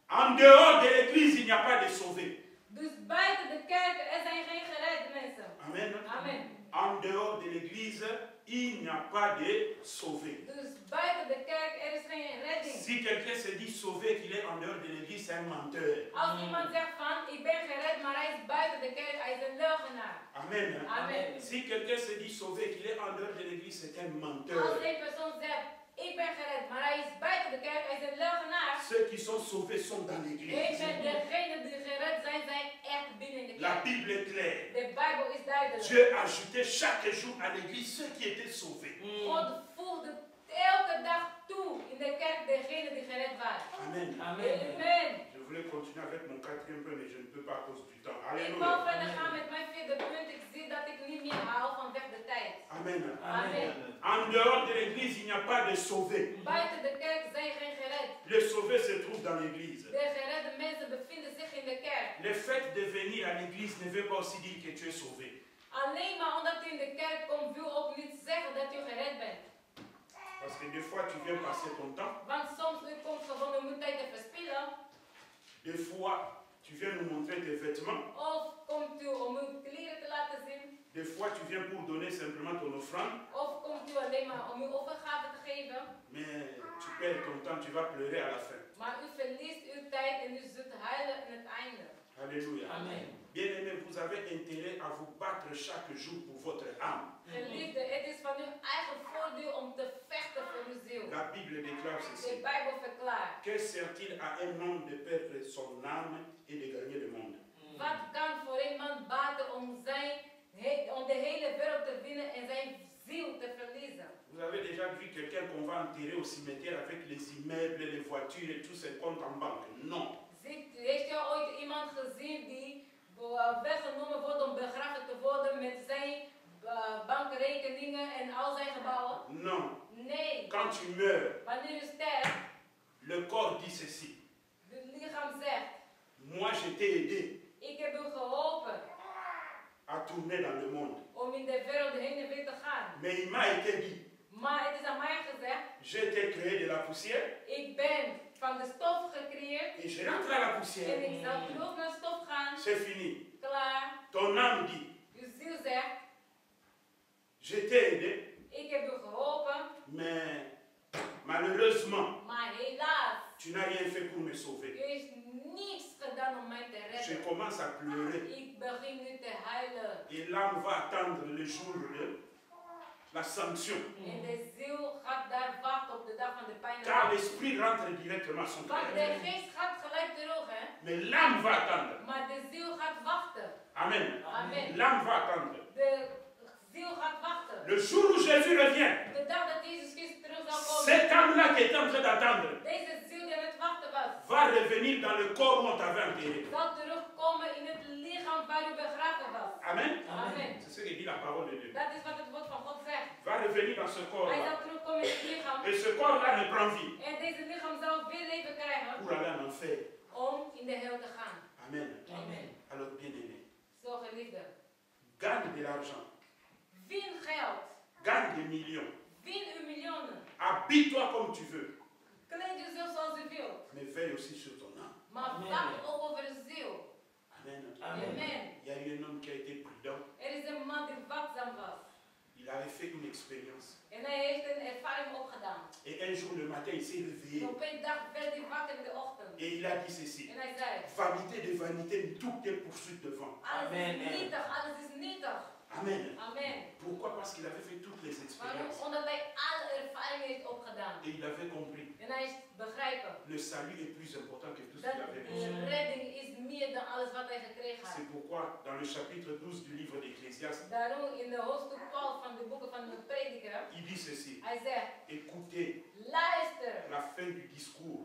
En dehors de l'église, il n'y a pas de sauvés. Dus buiten de kerk, er zijn geen geredde mensen. Amen. Amen. En dehors de l'église, il n'y a pas de sauvés. Dus buiten de kerk, er is geen redding. Si quelqu'un se dit sauvé, qu'il est en dehors de l'église, c'est un menteur. Als iemand zegt van, ik ben gered, maar hij is buiten de kerk, hij is een leugenaar. Amen. Amen. Si quelqu'un se dit sauvé, qu'il est en dehors de l'église, c'est un Als menteur. een persoon zegt, ik ben gered, maar hij is buiten de kerk, hij is een leugenaar. Ceux qui sont sauvés sont dans Weet l'église. je, degenen die gered zijn, zijn echt binnen de La kerk. Bible est claire. De Bijbel is duidelijk. Dieu ajoutait chaque jour à l'église ceux qui étaient sauvés. God voegde elke dag toe in de kerk degenen die gered waren. Amen. Amen. Je voulais continuer avec mon quatrième point, mais je ne peux pas à cause du temps. Ik Alléluia. wil verder gaan met mijn vierde punt. Ik zie dat ik niet meer haal vanwege de tijd. Amen. Amen. En dehors de l'église, il n'y a pas de sauvés. Buiten de kerk zijn geen gered. Les sauvés se trouvent dans l'église. De geredde mensen bevinden zich in de kerk. Le fait de venir à l'église ne veut pas aussi dire que tu es sauvé. Alleen maar omdat u in de kerk komt, wil ook niet zeggen dat u gered bent. Parce que des fois, tu viens passer ton temps. Want soms u komt gewoon om uw tijd te verspillen. Des fois, tu viens nous montrer tes vêtements. Of komt u om uw kleren te laten zien. Des fois, tu viens pour donner simplement ton offrande. Of komt u alleen maar om uw offergave te geven. Mais tu perds ton temps, tu vas pleurer à la fin. Maar u verliest uw tijd en u zult huilen in het einde. Alléluia. Amen. Bien-aimé, vous avez intérêt à vous battre chaque jour pour votre âme. Geliefde, het is van uw eigen voordeel om te vechten voor uw ziel. La Bible déclare De ceci. Bijbel verklaart. klaar. Que sert-il à un homme de perdre son âme et de gagner le monde? Wat kan voor een man baten om de hele wereld te winnen en zijn ziel te verliezen? Vous avez déjà vu quelqu'un qu'on va enterrer au cimetière avec les immeubles, les voitures et tous ses comptes en banque? Non. Heeft u ooit iemand gezien die weggenomen wordt om begraven te worden met zijn bankrekeningen en al zijn gebouwen? Non. Nee. Quand tu meurs, Wanneer u sterft, le corps dit ceci. het lichaam zegt, Moi, je t'ai aidé ik heb u geholpen à tourner dans le monde. om in de wereld heen en weer te gaan. Mais il m'a été dit, Maar het is aan mij gezegd, je t'ai créé de la poussière ik ben van de stof gecreëerd et je rentre à la en poussière. ik zal terug naar stof gaan. C'est fini. Klaar. Ton âme dit, Uw ziel zegt, je t'ai aidé, ik heb u geholpen, mais malheureusement, maar helaas, tu n'as rien fait pour me sauver. u heeft niets gedaan om mij te Je redden. commence à pleurer Ik begin nu te huilen. et l'âme va attendre le jour de la sanction. En de ziel gaat daar wachten op de dag van de pijn. Car l'esprit rentre directement à son Want de créateur. geest gaat gelijk terug, hè. Mais l'âme va attendre. Maar de ziel gaat wachten. Amen. Amen. L'âme va attendre. De ziel gaat wachten. Le jour où Jésus revient, De dag dat Jezus Christus terug zal komen. cette âme-là qui est en train d'attendre Deze ziel die aan het wachten was. va revenir dans le corps où on t'avait enterré. Zal terugkomen in het lichaam waar u begraven was. Amen. Amen. C'est ce que dit la parole de Dieu. Dat is wat het woord van God zegt. Va revenir dans ce Hij corps-là. zal terugkomen in het lichaam. Et ce corps-là reprend vie En deze lichaam zal weer leven krijgen pour aller en enfer. om in de hel te gaan. Amen. Amen. Alors, bien-aimé, Zo geliefde. gagne de l'argent, Win geld. gagne des millions, Win uw miljoenen. habille-toi comme tu veux, Kleed jezelf zoals u wilt. mais veille aussi sur ton âme. Maar wacht ook over de ziel. Amen. Amen. Il y a eu un homme qui a été prudent. Er is een man die waakzaam was. Il avait fait une expérience. En hij heeft een ervaring opgedaan. Et un jour le matin, il s'est réveillé. Op een dag werd hij wakker in de ochtend. Et il a dit ceci. En hij zei, Vanité de vanité, tout est poursuite devant. alles Amen. is nietig, alles is nietig. Amen. Amen. Pourquoi? Parce qu'il avait fait toutes les Waarom? expériences. Omdat hij alle ervaringen heeft opgedaan. Et il avait compris. En hij is begrijpen Le salut est plus important que tout ce dat qu'il avait de reçu. redding is meer dan alles wat hij gekregen had. C'est pourquoi, dans le chapitre 12 du livre d'Ecclésiaste, Daarom in de hoofdstuk 12 van de boeken van de prediker, il dit ceci. hij zegt, Écoutez luister, la fin du discours.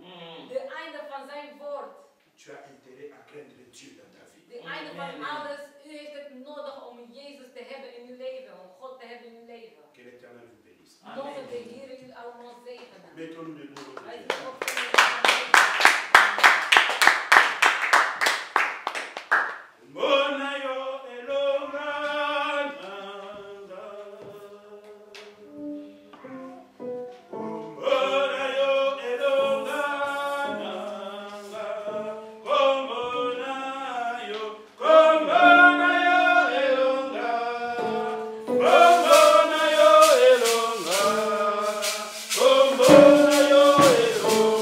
de einde van zijn woord, Tu as intérêt à craindre Dieu dans ta vie. de einde van alles, u heeft het nodig om Jezus te hebben in uw leven, om God te hebben in uw leven. Que l'Éternel vous bénisse. Mogen de Heer u allemaal zegenen. Mettons-nous debout. Wij zijn op voor Monayo elonga. Oh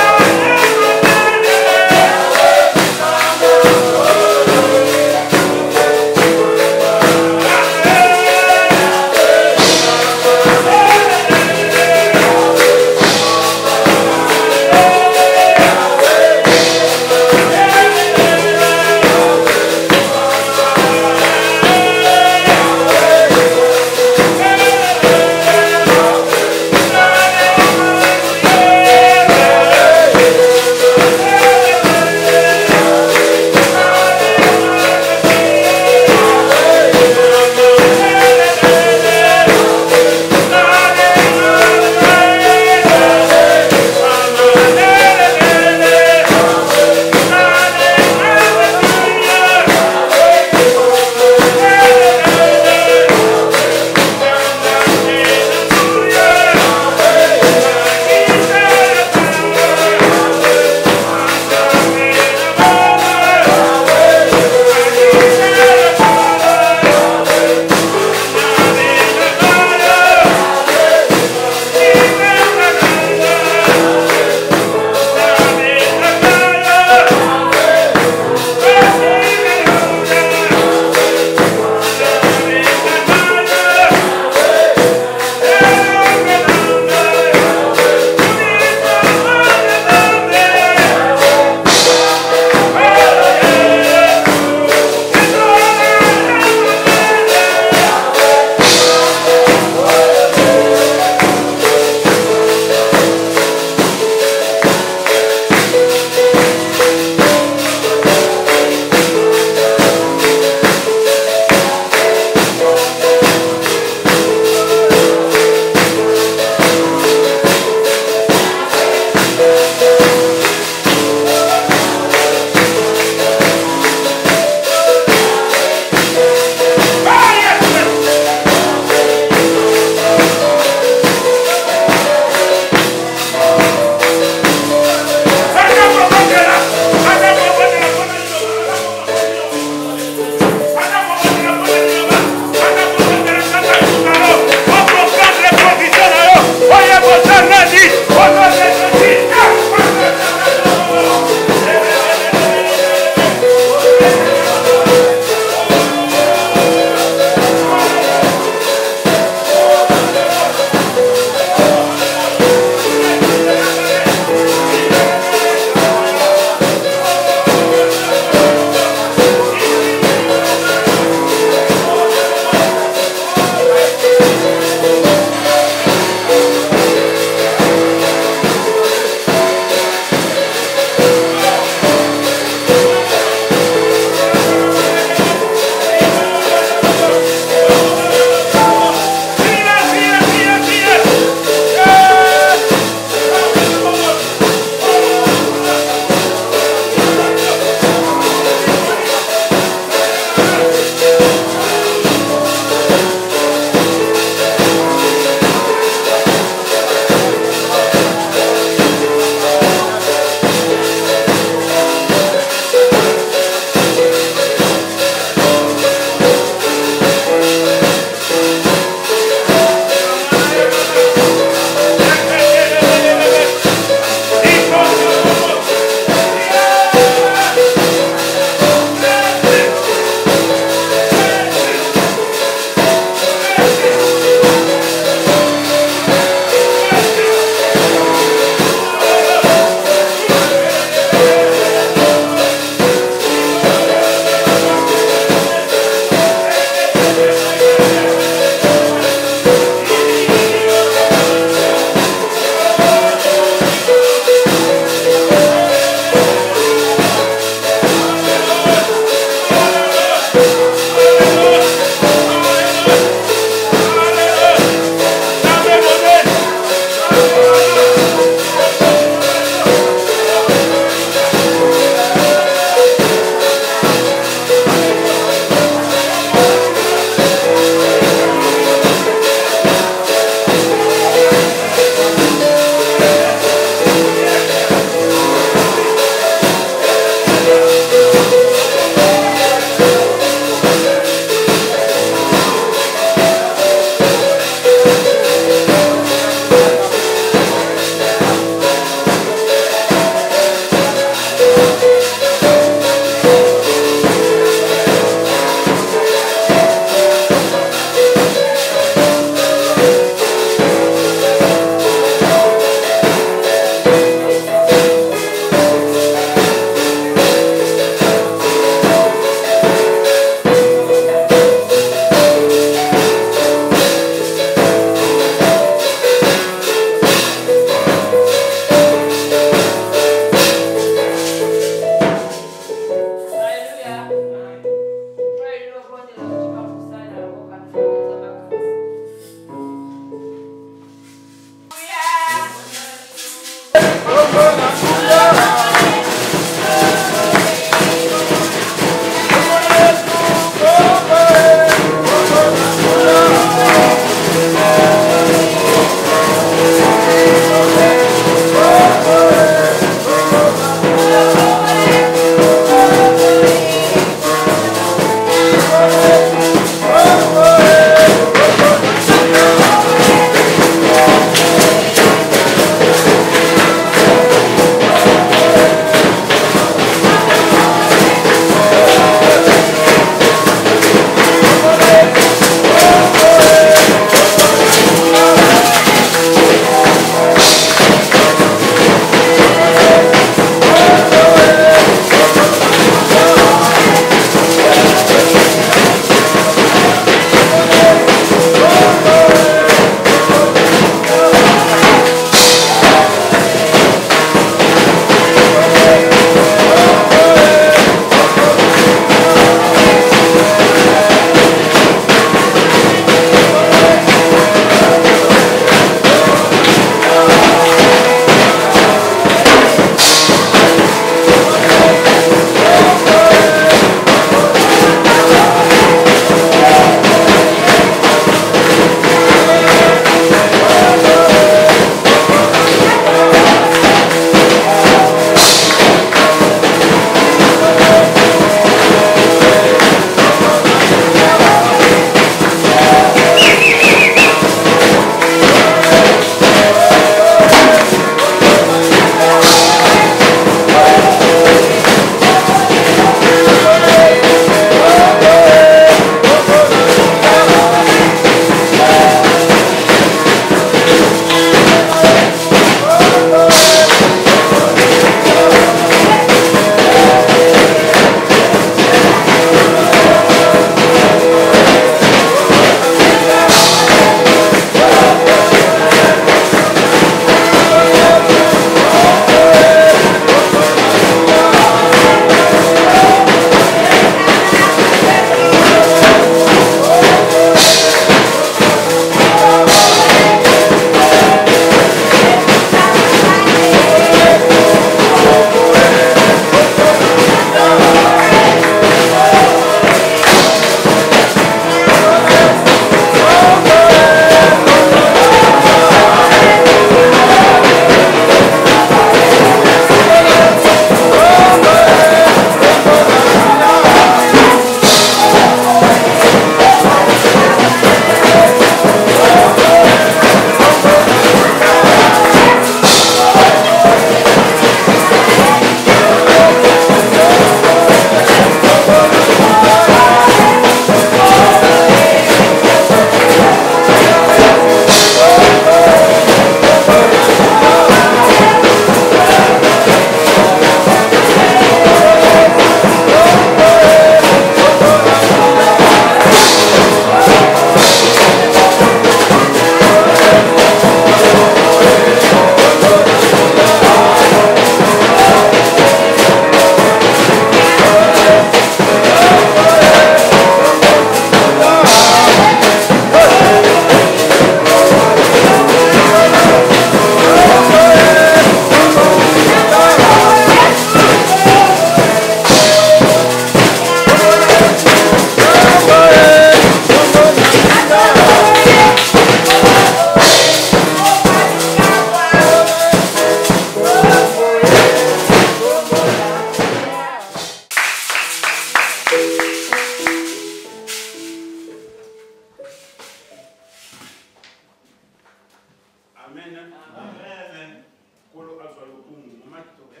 Amen. Amen. Kolo azwa lokumu. Mama kitoka.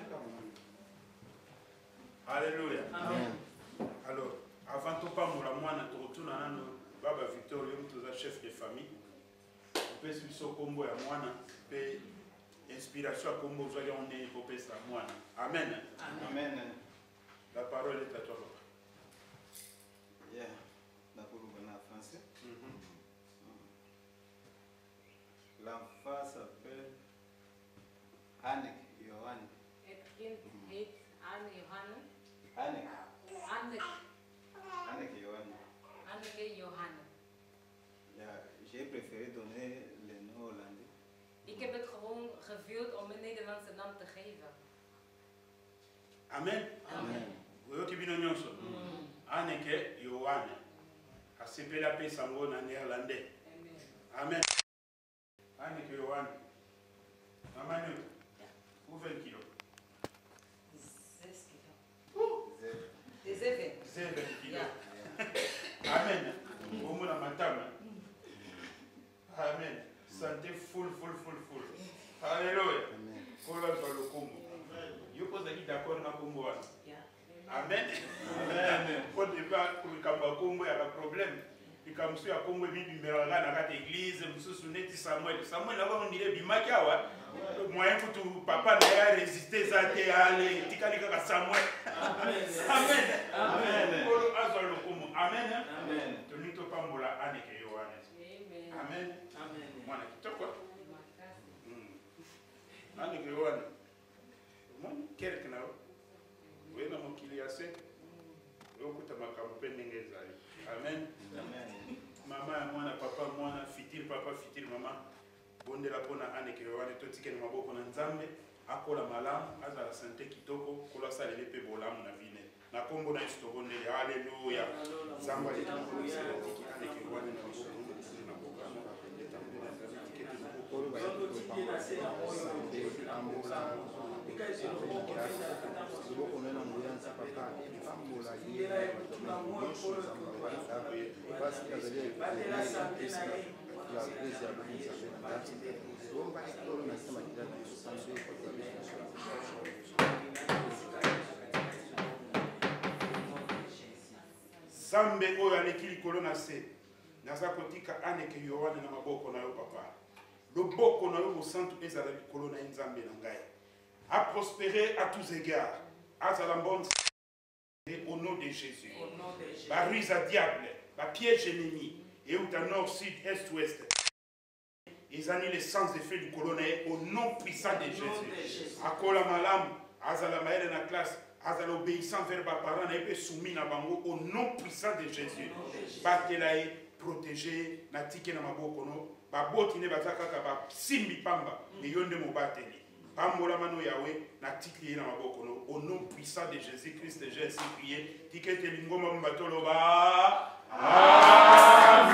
Alléluia. Amen. Alors, avant de parler de moi, nous retournons à Baba Victor, le chef de famille. On peut suivre ce combo à moi, et inspiration à combo, vous allez en aider pour faire ça à moi. Amen. Amen. La parole est à toi. Yeah, d'accord, on va en français. L'enfant s'appelle Annick Johan. Het kind heet Anne Johanne. Annick. Annick Johan. Anneke Johanne. Ja, j'ai préféré donner le nom hollandais. Ik heb het gewoon gewild om een Nederlandse naam te geven. Amen. Amen. Vous qui venez nyonso. Anneke Johan. A sepela pe sango na néerlandais. Amen. Anneke Johan. Maman nous. Hoe 20 kilo? 6 kilo. 7 kilo. Amen. Omona matama. Amen. Santé full. Alléluia. Kola za lokumu. Yoko zaki d'accord na kombo wana. Amen. Amen. Pour débat pour kamba kombo ya problème. Ikamsu ya kombo bibi mbelanga na kata église mususu neti Samuel. Samuel na ba ndile bimaki awa. Moyen kutu papa na ya résister za te ale tikali kaka Samuel. Amen. Amen. Kolo azwa lokumu. Amen. Amen. Tonito pambola Anneke Yohane. Amen. Amen. Amen. Mwana kitoko. Anneke Yohane. Mwana kerk na wena mokili ya se. Yokuta makambo pe ndenge ezali. Amen. Amen. Mama mwana papa mwana fitir papa fitir mama. Bondela pona Anneke Yohane totike na maboko na Nzambe akola malamu azala sante kitoko kola salele pe bolamu na vine. Na kombo na istobonde. Haleluya. Nzambe alikuwa Anneke Yohane na maboko na bokano. Zambe oyo aleki likolo na se naza kotika Anneke Yohane na maboko na yo papa. Loboko na yo bosantu ezala likolo na Nzambe na ngai. A prospérer à tous égards. Azala bonne au nom de Jésus. Ba ruse à diable, ba piège ennemi et ou nord sud est ouest. Ils ont les sens de feu du colonel au nom puissant de Jésus. Akola malam, azala maël na classe. Azala obéissant vers ba parents na epé soumis na bango au nom puissant de Jésus. Batelae protégé na tike na maboko no ba botine bazaka ka ba simbi pamba ne yonde mo bateli. Pambola mano Yahweh na tike na maboko no au nom puissant de Jésus Christ j'ai ainsi prié tike te lingoma mbatolo ba. Amen.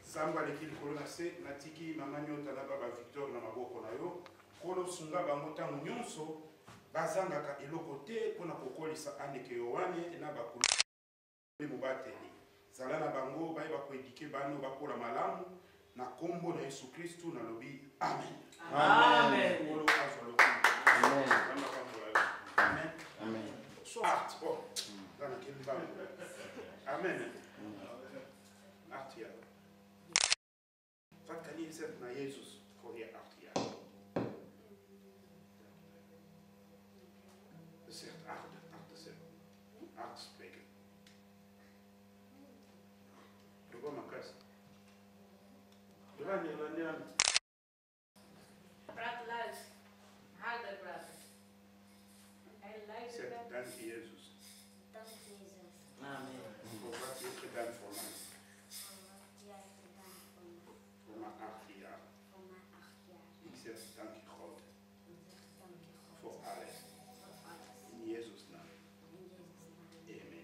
Samba leki likolo na se natiki mama nyota na baba Victor na maboko na yo kolo sunga bango tango nyonso bazangaka eloko te mpona kokolisa Anneke Yohane na bakulu mobateli zala na bango baye bakoedike bano bakola malamu na kombo na Yesu Kristu na lobi amen. Amen. Kolo azwa lokumu. Amen. Amen. Amen. Soit bon dans la kimba. Amen. Artia. Wat kan je zeggen naar Jezus voor je 8 jaar? Je zegt 8 spreken. Je komt naar kast. Je gaat niet aan. Praat luid. Harder praten. Hij luistert. Zeg dank je Jezus. Dank Jezus. Amen. Voor wat je hebt gedaan voor mij. Voor wat jij hebt gedaan voor mij. Voor mijn 8 jaar. Voor mijn 8 jaar. Ik zeg dank je God. Ik zeg dank je God. Voor alles. Voor alles. In Jezus naam. In Jezus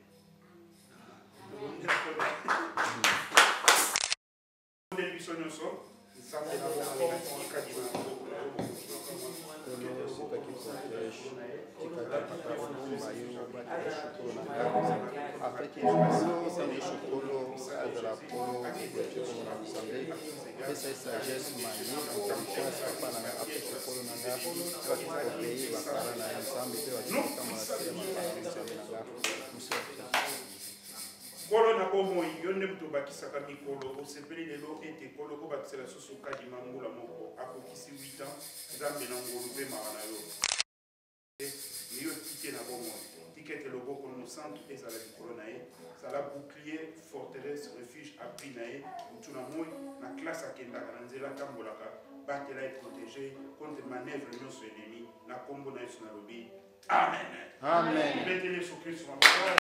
naam. Amen. Amen. Amen. shukuru na ngako afeki shukuru sana shukuru azala polo shukuru na kusambe pesa sagesse mani kwa papa na ngako shukuru na ngako kwa kipokei bakara na nsambe pe wa kama nasema na ngako kolo na bomo yonde mtu bakisaka mikolo osepeli lelo ete kolo ko bakisela susu kadi mangula moko akokisi 8 ans zambe na ngolu pe marana yo miyo tike na bomo tike te logo kono centre ezala likolo na ye sala bouclier forteresse refuge abri na ye mutuna moi na classe akendaka na nzela tambolaka batela et protégé contre manœuvre nyonso ennemi na kombo na yesu na lobi amen amen betele Yesu Kristo